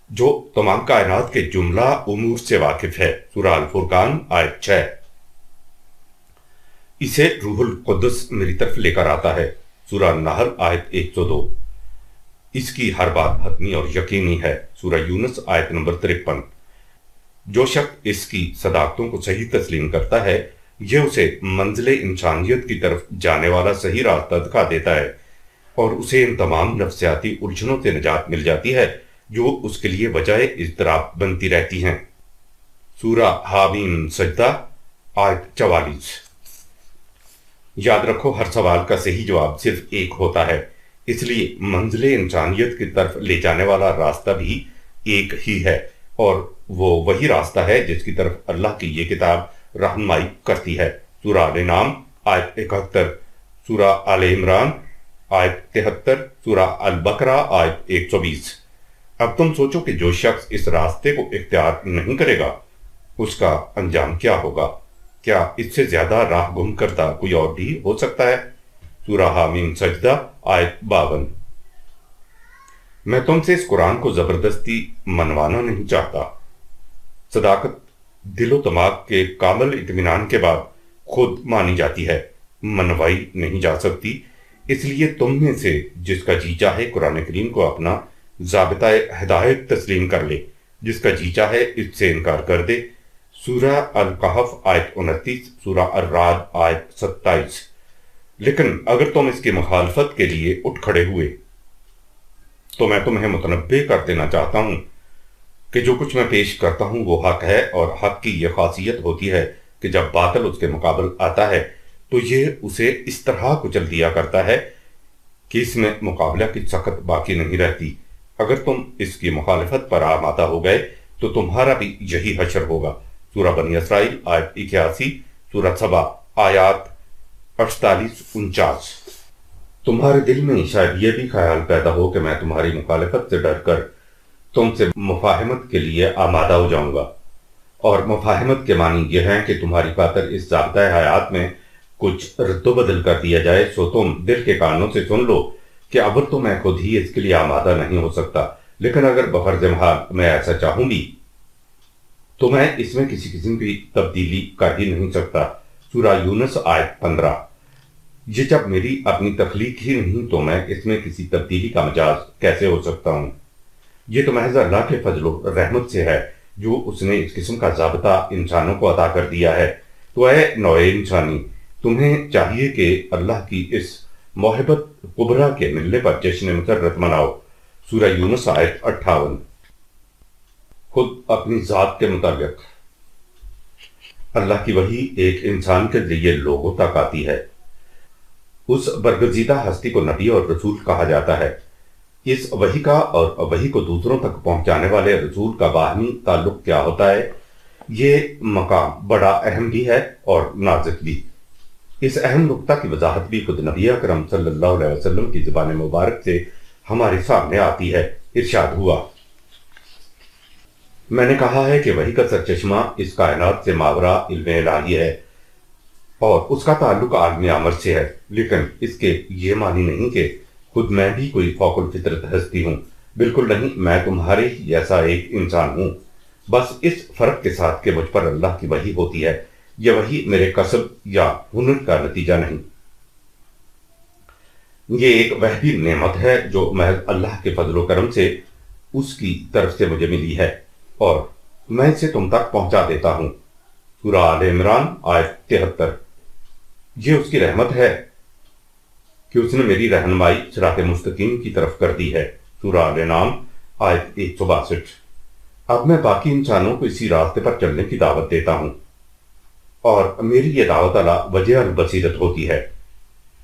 Speaker 1: جو تمام کائنات کے جملہ امور سے واقف ہے۔ سورہ الفرقان آیت 6۔ اسے روح القدس میری طرف لے کر آتا ہے۔ سورہ النحل آیت 102۔ اس کی ہر بات حتمی اور یقینی ہے۔ سورہ یونس آیت نمبر 53۔ جو شخص اس کی صداقتوں کو صحیح تسلیم کرتا ہے یہ اسے منزل انسانیت کی طرف جانے والا صحیح راستہ دکھا دیتا ہے اور اسے ان تمام نفسیاتی الجھنوں سے نجات مل جاتی ہے جو اس کے لیے وجہ اضطراب بنتی رہتی ہیں۔ سورہ حامیم سجدہ آیت 44۔ یاد رکھو ہر سوال کا صحیح جواب صرف ایک ہوتا ہے، اس لیے منزل انسانیت کی طرف لے جانے والا راستہ بھی ایک ہی ہے اور وہ وہی راستہ ہے جس کی طرف اللہ کی یہ کتاب رہنمائی کرتی ہے۔ سورہ الانعام آیت 71، سورہ آل عمران آیت 73، سورہ البقرہ آیت 120۔ اب تم سوچو کہ جو شخص اس راستے کو اختیار نہیں کرے گا اس کا انجام کیا ہوگا؟ کیا اس سے زیادہ راہ گم کرتا کوئی اور بھی ہو سکتا ہے؟ سورہ حامیم سجدہ آیت 52۔ میں تم سے اس قرآن کو زبردستی منوانا نہیں چاہتا۔ صداقت دل و دماغ کے کامل اطمینان کے بعد خود مانی جاتی ہے، منوائی نہیں جا سکتی۔ اس لیے تم میں سے جس کا جی چاہے قرآن کریم کو اپنا ضابطہ ہدایت تسلیم کر لے، جس کا جی چاہے اس سے انکار کر دے۔ سورہ الکہف آیت 29، سورہ الرعد آیت 27۔ لیکن اگر تم اس کی مخالفت کے لیے اٹھ کھڑے ہوئے تو میں تمہیں متنبہ کر دینا چاہتا ہوں کہ جو کچھ میں پیش کرتا ہوں وہ حق ہے، اور حق کی یہ خاصیت ہوتی ہے کہ جب باطل اس کے مقابل آتا ہے تو یہ اسے اس طرح کچل دیا کرتا ہے کہ اس میں مقابلہ کی سخت باقی نہیں رہتی۔ اگر تم اس کی مخالفت پر آمادہ ہو گئے تو تمہارا بھی یہی حشر ہوگا۔ سورہ بنی اسرائیل آیت 81، سورہ سبا آیات 48-49۔ تمہارے دل میں شاید یہ بھی خیال پیدا ہو کہ میں تمہاری مخالفت سے ڈر کر تم سے مفاہمت کے لیے آمادہ ہو جاؤں گا، اور مفاہمت کے معنی یہ ہے کہ تمہاری خاطر اس ضابطۂ حیات میں کچھ رد و بدل کر دیا جائے، سو تم دل کے کانوں سے سن لو کہ اب تو میں خود ہی اس کے لیے آمادہ نہیں ہو سکتا، لیکن اگر بفرض محال میں ایسا چاہوں بھی تو میں اس میں کسی قسم کی تبدیلی کر ہی نہیں سکتا۔ سورہ یونس آیت 15۔ یہ جب میری اپنی تخلیق ہی نہیں تو میں اس میں کسی تبدیلی کا مجاز کیسے ہو سکتا ہوں؟ یہ تو محض اللہ کے فضل و رحمت سے ہے جو اس نے اس قسم کا ضابطہ انسانوں کو عطا کر دیا ہے۔ تو اے نوع انسانی، تمہیں چاہیے کہ اللہ کی اس محبت کبریٰ کے ملنے پر جشن مسرت مناؤ۔ سورہ یونس آیت 58۔ خود اپنی ذات کے متعلق اللہ کی وحی ایک انسان کے ذریعے لوگوں تک آتی ہے۔ اس برگزیدہ ہستی کو نبی اور رسول کہا جاتا ہے۔ اس وحی کا اور وحی کو دوسروں تک پہنچانے والے رسول کا باہمی تعلق کیا ہوتا ہے؟ یہ مقام بڑا اہم بھی ہے اور نازک بھی۔ اس اہم نکتہ کی وضاحت بھی خود نبی اکرم صلی اللہ علیہ وسلم کی زبان مبارک سے ہمارے سامنے آتی ہے۔ ارشاد ہوا، میں نے کہا ہے کہ وحی کا سرچشمہ اس کائنات سے ماورا علم الہی ہے اور اس کا تعلق عالم امر سے ہے، لیکن اس کے یہ معنی نہیں کہ خود میں بھی کوئی فوق الفطرت ہستی ہوں۔ بالکل نہیں، میں تمہارے ہی جیسا ایک انسان ہوں، بس اس فرق کے ساتھ کہ مجھ پر اللہ کی وحی ہوتی ہے۔ یہ وحی میرے کسب یا ہنر کا نتیجہ نہیں، یہ ایک وحی نعمت ہے جو محض اللہ کے فضل و کرم سے اس کی طرف سے مجھے ملی ہے اور میں اسے تم تک پہنچا دیتا ہوں۔ سورہ آل عمران آیت 73۔ یہ اس کی رحمت ہے کہ اس نے میری رہنمائی صراط مستقیم کی طرف کر دی ہے۔ سورہ آل انعام آیت 162۔ اب میں باقی انسانوں کو اسی راستے پر چلنے کی دعوت دیتا ہوں اور میری یہ دعوت علی وجہ البصیرت ہوتی ہے۔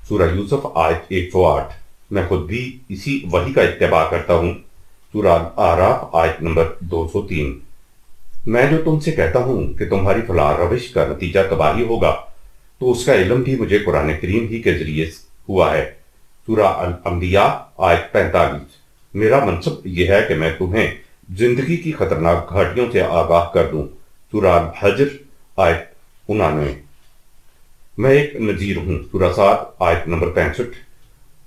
Speaker 1: سورہ یوسف آیت 108۔ میں خود بھی اسی وحی کا اتباع کرتا ہوں۔ سورہ اعراف آیت نمبر 203۔ میں جو تم سے کہتا ہوں کہ تمہاری فلاں روش کا نتیجہ تباہی ہوگا، تو اس کا علم بھی مجھے قرآن کریم ہی کے ذریعے ہوا ہے۔ سورہ الانبیاء آیت 45۔ میرا منصب یہ ہے کہ میں تمہیں زندگی کی خطرناک گھاٹیوں سے آگاہ کر دوں۔ سورہ الحجر آیت 99۔ میں ایک نذیر ہوں۔ سورہ 7 آیت نمبر 65۔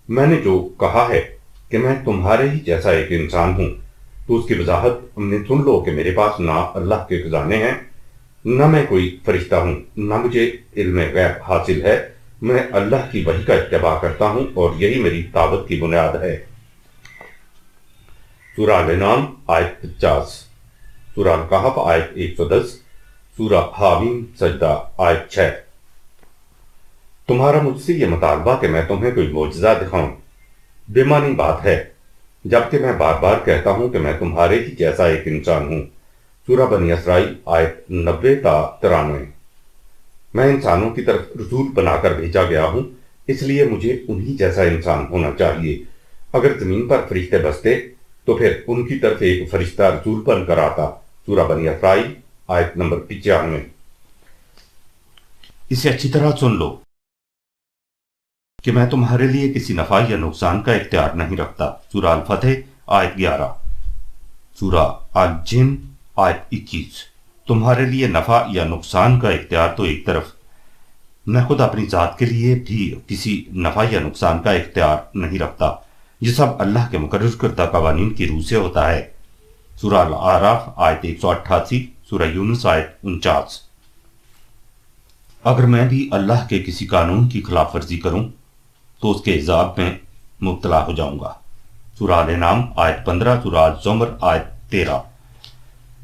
Speaker 1: میں نے جو کہا ہے کہ میں تمہارے ہی جیسا ایک انسان ہوں، تو اس کی وضاحت نے سن لو کہ میرے پاس نہ اللہ کے خزانے ہیں، نہ میں کوئی فرشتہ ہوں، نہ مجھے علم غیب حاصل ہے۔ میں اللہ کی وحی کا اتباع کرتا ہوں اور یہی میری دعوت کی بنیاد ہے۔ سورہ الانعام آیت 50۔ سورہ الکہف آیت 110۔ سورہ حامیم سجدہ آیت 6۔ تمہارا مجھ سے یہ مطالبہ کہ میں تمہیں کوئی معجزہ دکھاؤں بے معنی بات ہے، جبکہ میں بار بار کہتا ہوں کہ میں تمہارے ہی جیسا ایک انسان ہوں۔ سورہ بنی اسرائیل آیت 90 تا 93۔ میں انسانوں کی طرف رسول بنا کر بھیجا گیا ہوں، اس لیے مجھے انہی جیسا انسان ہونا چاہیے۔ اگر زمین پر فرشتے بستے تو پھر ان کی طرف ایک فرشتہ رسول بن کر آتا۔ سورہ بنی اسرائیل آیت نمبر 95۔ اسے اچھی طرح سن لو کہ میں تمہارے لیے کسی نفع یا نقصان کا اختیار نہیں رکھتا۔ سورہ الفتح آیت 11۔ سورہ الجن آیت 21۔ تمہارے لیے نفع یا نقصان کا اختیار تو ایک طرف، میں خود اپنی ذات کے لیے بھی کسی نفع یا نقصان کا اختیار نہیں رکھتا، یہ سب اللہ کے مقرر کردہ قوانین کی روح سے ہوتا ہے۔ سورہ الاعراف آیت 188۔ سورہ یونس آیت 49۔ اگر میں بھی اللہ کے کسی قانون کی خلاف ورزی کروں تو اس کے عذاب میں مبتلا ہو جاؤں گا۔ سورہ الانعام آیت 15۔ سورہ الزمر آیت 13۔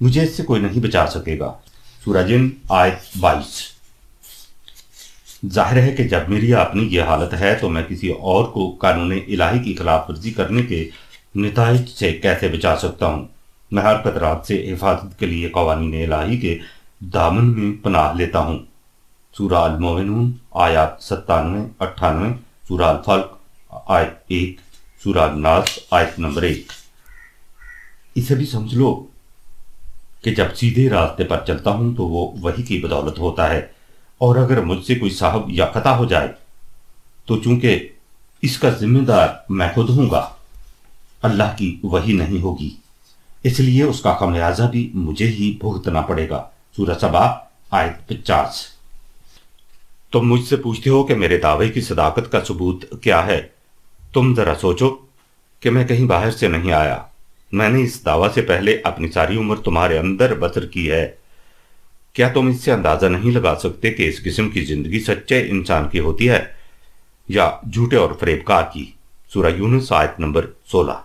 Speaker 1: مجھے اس سے کوئی نہیں بچا سکے گا۔ سورہ جن آیت 22۔ ظاہر ہے کہ جب میری اپنی یہ حالت ہے تو میں کسی اور کو قانون الہی کی خلاف ورزی کرنے کے نتائج سے کیسے بچا سکتا ہوں؟ میں ہر خطرات سے حفاظت کے لیے قوانین الہی کے دامن میں پناہ لیتا ہوں۔ سورہ المومنون آیات 97 98۔ سورہ الفلق آیت 1۔ سورہ الناس آیت نمبر 1۔ اسے بھی سمجھ لو کہ جب سیدھے راستے پر چلتا ہوں تو وہ وحی کی بدولت ہوتا ہے، اور اگر مجھ سے کوئی صاحب یا خطا ہو جائے تو چونکہ اس کا ذمہ دار میں خود ہوں گا، اللہ کی وحی نہیں ہوگی، اس لیے اس کا خمیازہ بھی مجھے ہی بھگتنا پڑے گا۔ سورہ سبا آیت 50۔ تم مجھ سے پوچھتے ہو کہ میرے دعوے کی صداقت کا ثبوت کیا ہے؟ تم ذرا سوچو کہ میں کہیں باہر سے نہیں آیا۔ میں نے اس دعویٰ سے پہلے اپنی ساری عمر تمہارے اندر بسر کی ہے۔ کیا تم اس سے اندازہ نہیں لگا سکتے کہ اس قسم کی زندگی سچے انسان کی ہوتی ہے یا جھوٹے اور فریبکار کی؟ سورہ یونس آیت نمبر 16۔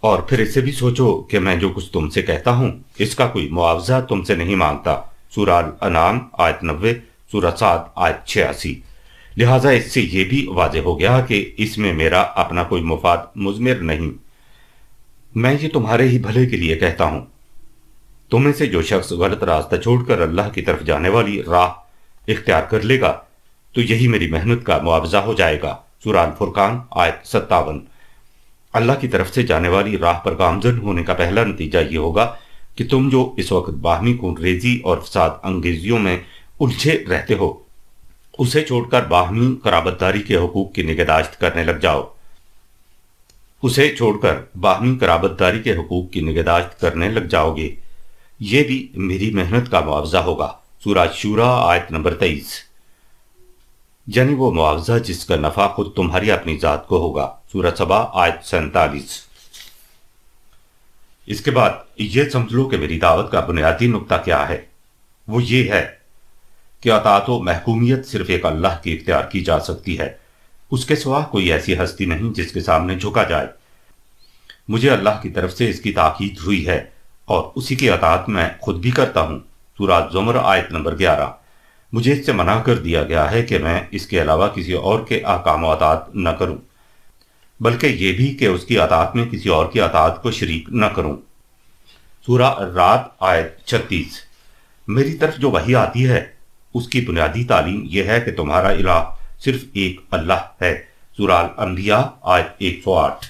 Speaker 1: اور پھر اسے بھی سوچو کہ میں جو کچھ تم سے کہتا ہوں اس کا کوئی معاوضہ تم سے نہیں مانگتا۔ سورہ الانعام آیت 90۔ سورہ سعد آیت 86۔ لہٰذا اس سے یہ بھی واضح ہو گیا کہ اس میں میرا اپنا کوئی مفاد مضمر نہیں، میں یہ تمہارے ہی بھلے کے لیے کہتا ہوں۔ تم میں سے جو شخص غلط راستہ چھوڑ کر اللہ کی طرف جانے والی راہ اختیار کر لے گا تو یہی میری محنت کا معاوضہ ہو جائے گا۔ سورہ الفرقان آیت 57۔ اللہ کی طرف سے جانے والی راہ پر گامزن ہونے کا پہلا نتیجہ یہ ہوگا کہ تم جو اس وقت باہمی خون ریزی اور فساد انگیزیوں میں الجھے رہتے ہو اسے چھوڑ کر باہمی قرابت داری کے حقوق کی نگہداشت کرنے لگ جاؤ گے، یہ بھی میری محنت کا معاوضہ ہوگا۔ سورہ شورى آیت نمبر 23، یعنی وہ معاوضہ جس کا نفع خود تمہاری اپنی ذات کو ہوگا۔ سورہ سبا آیت 47۔ اس کے بعد یہ سمجھ لو کہ میری دعوت کا بنیادی نقطہ کیا ہے، وہ یہ ہے کہ اطاعت و محکومیت صرف ایک اللہ کی اختیار کی جا سکتی ہے، اس کے سوا کوئی ایسی ہستی نہیں جس کے سامنے جھکا جائے۔ مجھے اللہ کی طرف سے اس کی تاکید ہوئی ہے اور اسی کی اطاعت میں خود بھی کرتا ہوں۔ سورہ زمر آیت نمبر 11۔ مجھے اس سے منع کر دیا گیا ہے کہ میں اس کے علاوہ کسی اور کے احکام و اطاعت نہ کروں، بلکہ یہ بھی کہ اس کی اطاعت میں کسی اور کی اطاعت کو شریک نہ کروں۔ سورہ الرعد آیت 36۔ میری طرف جو وحی آتی ہے اس کی بنیادی تعلیم یہ ہے کہ تمہارا الہ صرف ایک اللہ ہے۔ سورہ الانبیاء آیت 108۔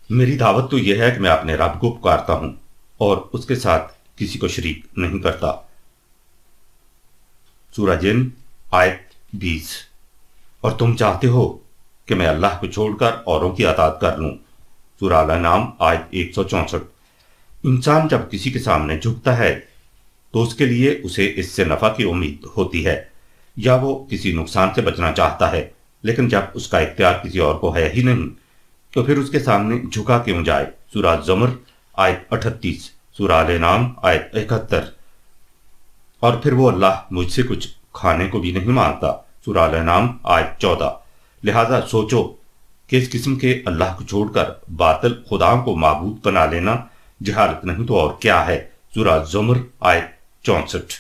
Speaker 1: میری دعوت تو یہ ہے کہ میں اپنے رب کو پکارتا ہوں اور اس کے ساتھ کسی کو شریک نہیں کرتا۔ سورہ جن آیت 20۔ اور تم چاہتے ہو کہ میں اللہ کو چھوڑ کر اوروں کی اطاعت کر لوں۔ سورہ الانعام آیت 164۔ انسان جب کسی کے سامنے جھکتا ہے تو اس کے لیے اسے اس سے نفع کی امید ہوتی ہے یا وہ کسی نقصان سے بچنا چاہتا ہے، لیکن جب اس کا اختیار کسی اور کو ہے ہی نہیں تو پھر اس کے سامنے جھکا کیوں جائے۔ سورہ زمر آیت 38، سورہ الانعام آیت 71۔ اور پھر وہ اللہ مجھ سے کچھ کھانے کو بھی نہیں مانگتا۔ سورہ الانعام آیت 14۔ لہذا سوچو کہ اس قسم کے اللہ کو چھوڑ کر باطل خداؤں کو معبود بنا لینا جہالت نہیں تو اور کیا ہے۔ سورہ زمر آیت 64۔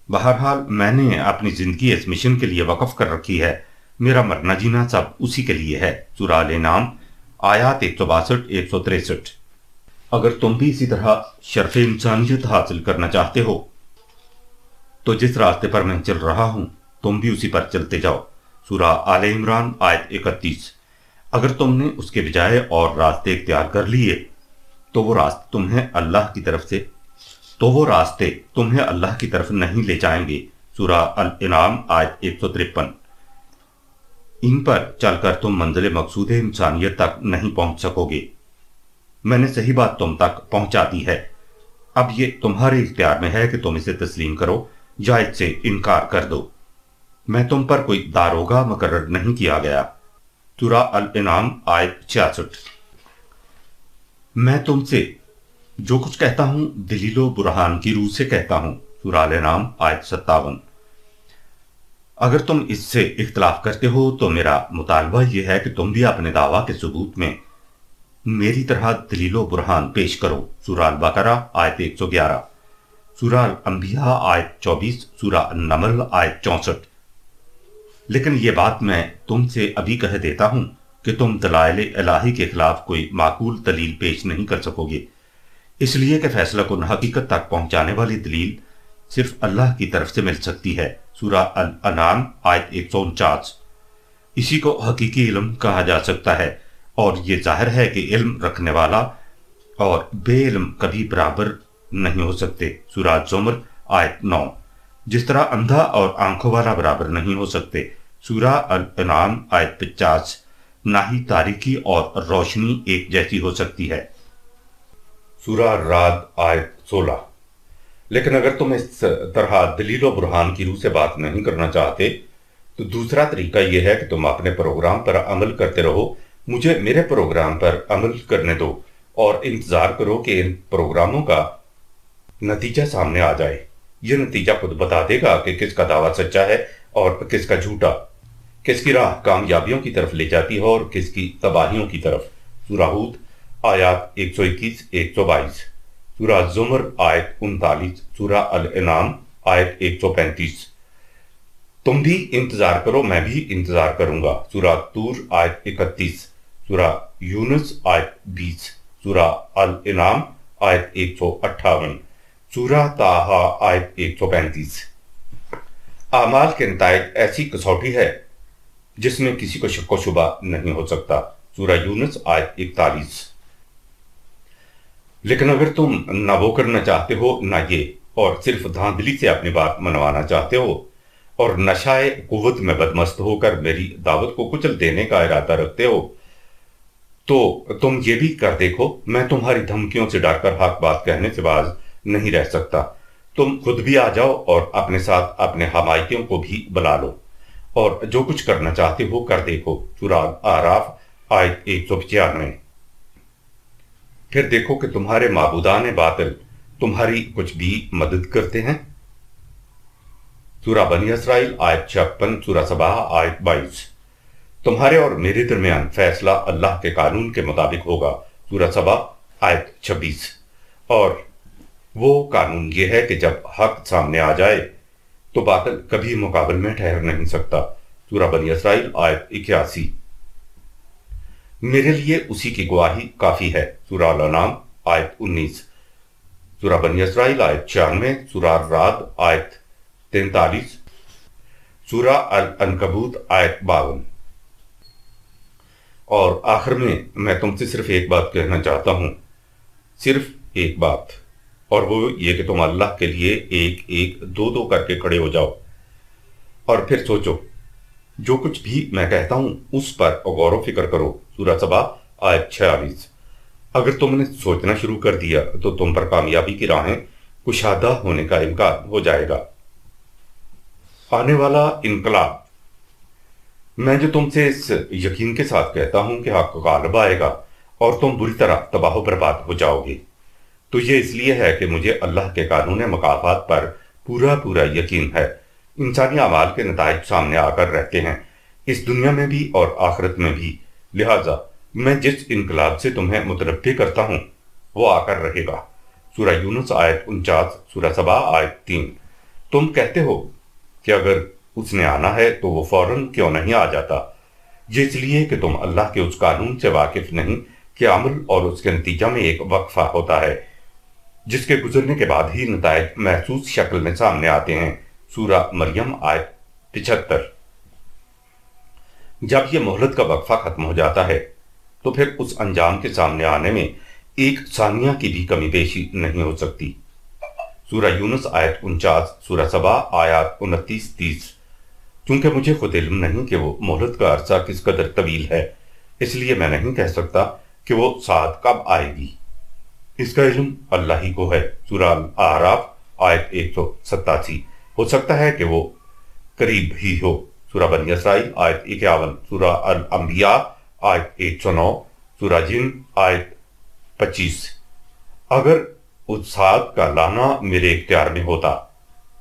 Speaker 1: بہرحال میں نے اپنی زندگی اس مشن کے لیے وقف کر رکھی ہے، میرا مرنا جینا سب اسی کے لیے ہے۔ سورہ الانعام آیات 162 163۔ اگر تم بھی اسی طرح شرف انسانیت حاصل کرنا چاہتے ہو تو جس راستے پر میں چل رہا ہوں تم بھی اسی پر چلتے جاؤ۔ سورہ آل عمران آیت 31۔ اگر تم نے اس کے بجائے اور راستے اختیار کر لیے تو وہ راستے تمہیں اللہ کی طرف نہیں لے جائیں گے۔ سورہ الانعام آیت 153۔ ان پر چل کر تم منزل مقصود انسانیت تک نہیں پہنچ سکو گے۔ میں نے صحیح بات تم تک پہنچا دی ہے، اب یہ تمہارے اختیار میں ہے کہ تم اسے تسلیم کرو یا اس سے انکار کر دو۔ میں تم پر کوئی داروغہ مقرر نہیں کیا گیا۔ سورہ الانعام آیت 66۔ میں تم سے جو کچھ کہتا ہوں دلیل و برہان کی روح سے کہتا ہوں۔ سورہ الانعام آیت 57۔ اگر تم اس سے اختلاف کرتے ہو تو میرا مطالبہ یہ ہے کہ تم بھی اپنے دعویٰ کے ثبوت میں میری طرح دلیل و برہان پیش کرو۔ سورہ البقرہ آیت 111، سورہ الانبیاء آیت 24، سورہ النمل آیت 64۔ لیکن یہ بات میں تم سے ابھی کہہ دیتا ہوں کہ تم دلائل الہی کے خلاف کوئی معقول دلیل پیش نہیں کر سکو گے، اس لیے کہ فیصلہ کن حقیقت تک پہنچانے والی دلیل صرف اللہ کی طرف سے مل سکتی ہے۔ سورہ الانعام آیت 149۔ اسی کو حقیقی علم کہا جا سکتا ہے، اور یہ ظاہر ہے کہ علم رکھنے والا اور بے علم کبھی برابر نہیں ہو سکتے۔ سورہ زمر آیت 9۔ جس طرح اندھا اور آنکھوں والا برابر نہیں ہو سکتے۔ سورہ الانعام آیت 50۔ نہ ہی تاریکی اور روشنی ایک جیسی ہو سکتی ہے۔ سورہ الرعد آیت 16۔ لیکن اگر تم اس طرح دلیل و برہان کی روح سے بات نہیں کرنا چاہتے تو دوسرا طریقہ یہ ہے کہ تم اپنے پروگرام پر عمل کرتے رہو، مجھے میرے پروگرام پر عمل کرنے دو اور انتظار کرو کہ ان پروگراموں کا نتیجہ سامنے آ جائے۔ یہ نتیجہ خود بتا دے گا کہ کس کا دعویٰ سچا ہے اور کس کا جھوٹا، کس کی راہ کامیابیوں کی طرف لے جاتی ہے اور کس کی تباہیوں کی طرف۔ سورہ ہود آیات 121 122، سورہ زمر آیت 39، سورہ الانعام آیت 135۔ تم بھی انتظار کرو، میں بھی انتظار کروں گا۔ سورہ طور آیت 31، سورہ یونس آیت 20، سورہ الانعام آیت 158، سورہ طٰہٰ آیت 135۔ اعمال کے نتائج ایسی کسوٹی ہے جس میں کسی کو شک و شبہ نہیں ہو سکتا۔ سورہ یونس آیت 41۔ لیکن اگر تم نہ وہ کرنا چاہتے ہو نہ یہ، اور صرف دھاندلی سے اپنی بات منوانا چاہتے ہو اور نشائے قوت میں بدمست ہو کر میری دعوت کو کچل دینے کا ارادہ رکھتے ہو تو تم یہ بھی کر دیکھو، میں تمہاری دھمکیوں سے ڈر کر حق بات کہنے سے باز نہیں رہ سکتا۔ تم خود بھی آ جاؤ اور اپنے ساتھ اپنے حمایتیوں کو بھی بلا لو، اور جو کچھ کرنا چاہتے ہو کر دیکھو۔ سورہ اعراف آیت 195۔ پھر دیکھو کہ تمہارے معبودان باطل تمہاری کچھ بھی مدد کرتے ہیں۔ سورہ بنی اسرائیل آیت 56، سورہ سبا آیت 22۔ تمہارے اور میرے درمیان فیصلہ اللہ کے قانون کے مطابق ہوگا۔ سورہ سبا آیت 26۔ اور وہ قانون یہ ہے کہ جب حق سامنے آ جائے تو باطل کبھی مقابل میں ٹھہر نہیں سکتا۔ سورہ بنی اسرائیل آیت 81۔ میرے لیے اسی کی گواہی کافی ہے۔ سورہ الانعام آیت 19۔ سورہ بنی اسرائیل آیت 96، سورہ الرعد آیت 43، سورہ العنکبوت آیت 52۔ اور آخر میں تم سے صرف ایک بات کہنا چاہتا ہوں، صرف ایک بات، اور وہ یہ کہ تم اللہ کے لیے ایک ایک دو دو کر کے کھڑے ہو جاؤ اور پھر سوچو، جو کچھ بھی میں کہتا ہوں اس پر غور و فکر کرو۔ سورہ سبا آیت 46۔ اگر تم نے سوچنا شروع کر دیا تو تم پر کامیابی کی راہیں کشادہ ہونے کا امکان ہو جائے گا۔ آنے والا انقلاب۔ میں جو تم سے اس یقین کے ساتھ کہتا ہوں کہ حق غالب آئے گا اور تم بری طرح تباہ و برباد ہو جاؤ گے، تو یہ اس لیے ہے کہ مجھے اللہ کے قانون مکافات پر پورا یقین ہے۔ انسانی اعمال کے نتائج سامنے آ کر رہتے ہیں، اس دنیا میں بھی اور آخرت میں بھی، لہٰذا میں جس انقلاب سے تمہیں متنبہ کرتا ہوں وہ آ کر رہے گا۔ سورہ یونس آیت 49، سورہ سبا آیت 3۔ تم کہتے ہو کہ اگر اس نے آنا ہے تو وہ فوراً کیوں نہیں آ جاتا؟ یہ اس لیے کہ تم اللہ کے اس قانون سے واقف نہیں کہ عمل اور اس کے نتیجہ میں ایک وقفہ ہوتا ہے جس کے گزرنے کے بعد ہی نتائج محسوس شکل میں سامنے آتے ہیں۔ سورہ مریم آیت 75۔ جب یہ مہلت کا وقفہ ختم ہو جاتا ہے تو پھر اس انجام کے سامنے آنے میں ایک ثانیہ کی بھی کمی بیشی نہیں ہو سکتی۔ سورہ یونس آیت 49، سورہ سبا آیات 29-30۔ چونکہ مجھے خود علم نہیں کہ وہ مہلت کا عرصہ کس قدر طویل ہے، اس لیے میں نہیں کہہ سکتا کہ وہ ساعت کب آئے گی، اس کا علم اللہ ہی کو ہے۔ سورہ اعراف آیت 187۔ ہو سکتا ہے کہ وہ قریب ہی ہو۔ سورہ بنی اسرائیل آیت 51، سورہ الانبیاء آیت 109، سورہ جن آیت 25۔ اگر اس ساتھ کا لانا میرے اختیار میں ہوتا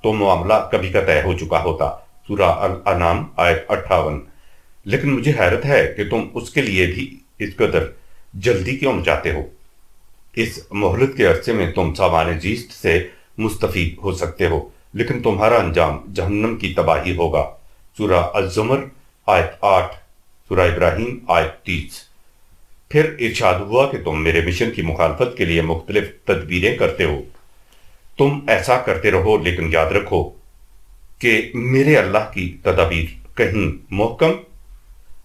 Speaker 1: تو معاملہ کبھی کا طے ہو چکا ہوتا۔ سورہ الانعام آیت 58۔ لیکن مجھے حیرت ہے کہ تم اس کے لیے بھی اس قدر جلدی کیوں مچاتے ہو؟ اس مہلت کے عرصے میں تم سامان زیست سے مستفید ہو سکتے ہو، لیکن تمہارا انجام جہنم کی تباہی ہوگا۔ سورہ الزمر آیت 8، سورہ ابراہیم آیت 30۔ پھر ارشاد ہوا کہ تم میرے مشن کی مخالفت کے لیے مختلف تدبیریں کرتے ہو۔ تم ایسا کرتے رہو، لیکن یاد رکھو کہ میرے اللہ کی تدابیر کہیں محکم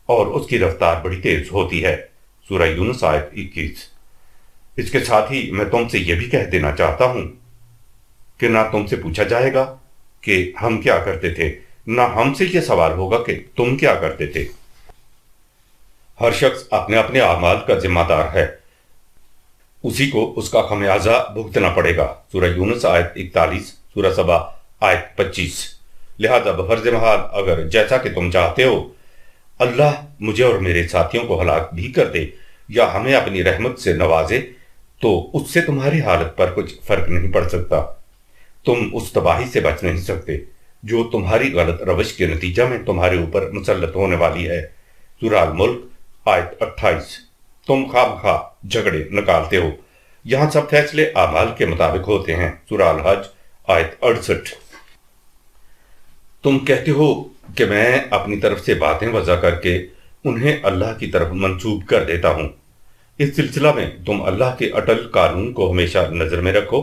Speaker 1: اور اس کی رفتار بڑی تیز ہوتی ہے۔ سورہ یونس آیت 21۔ اس کے ساتھ ہی میں تم سے یہ بھی کہہ دینا چاہتا ہوں کہ نہ تم سے پوچھا جائے گا کہ ہم کیا کرتے تھے، نہ ہم سے یہ سوال ہوگا کہ تم کیا کرتے تھے۔ ہر شخص اپنے اپنے اعمال کا ذمہ دار ہے، اسی کو اس کا خمیازہ بھگتنا پڑے گا۔ سورہ یونس آیت 41، سورہ سبا آیت 25۔ لہذا بفرض محال اگر جیسا کہ تم چاہتے ہو اللہ مجھے اور میرے ساتھیوں کو ہلاک بھی کر دے یا ہمیں اپنی رحمت سے نوازے تو اس سے تمہاری حالت پر کچھ فرق نہیں پڑ سکتا۔ تم اس تباہی سے بچ نہیں سکتے جو تمہاری غلط روش کے نتیجہ میں تمہارے اوپر مسلط ہونے والی ہے۔ سورہ الملک آیت 28۔ تم خواہ جھگڑے نکالتے ہو، یہاں سب فیصلے اعمال کے مطابق ہوتے ہیں۔ سورہ الحج آیت 68۔ تم کہتے ہو کہ میں اپنی طرف سے باتیں وضع کر کے انہیں اللہ کی طرف منسوب کر دیتا ہوں۔ اس سلسلہ میں تم اللہ کے اٹل قانون کو ہمیشہ نظر میں رکھو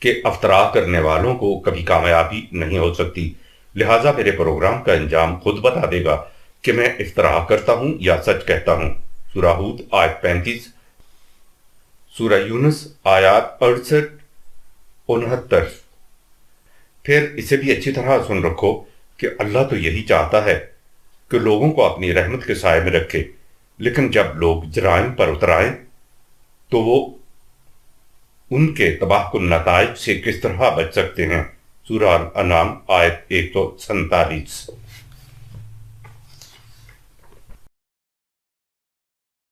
Speaker 1: کہ افطرا کرنے والوں کو کبھی کامیابی نہیں ہو سکتی، لہٰذا میرے پروگرام کا انجام خود بتا دے گا کہ میں افطرا کرتا ہوں یا سچ کہتا ہوں۔ سورہ ہود آیت 35، سورہ یونس آیات 68-69۔ پھر اسے بھی اچھی طرح سن رکھو کہ اللہ تو یہی چاہتا ہے کہ لوگوں کو اپنی رحمت کے سائے میں رکھے، لیکن جب لوگ جرائم پر اتر آئیں تو وہ ان کے تباہ کن نتائج سے کس طرح بچ سکتے ہیں۔ سورہ الانعام آیت 147۔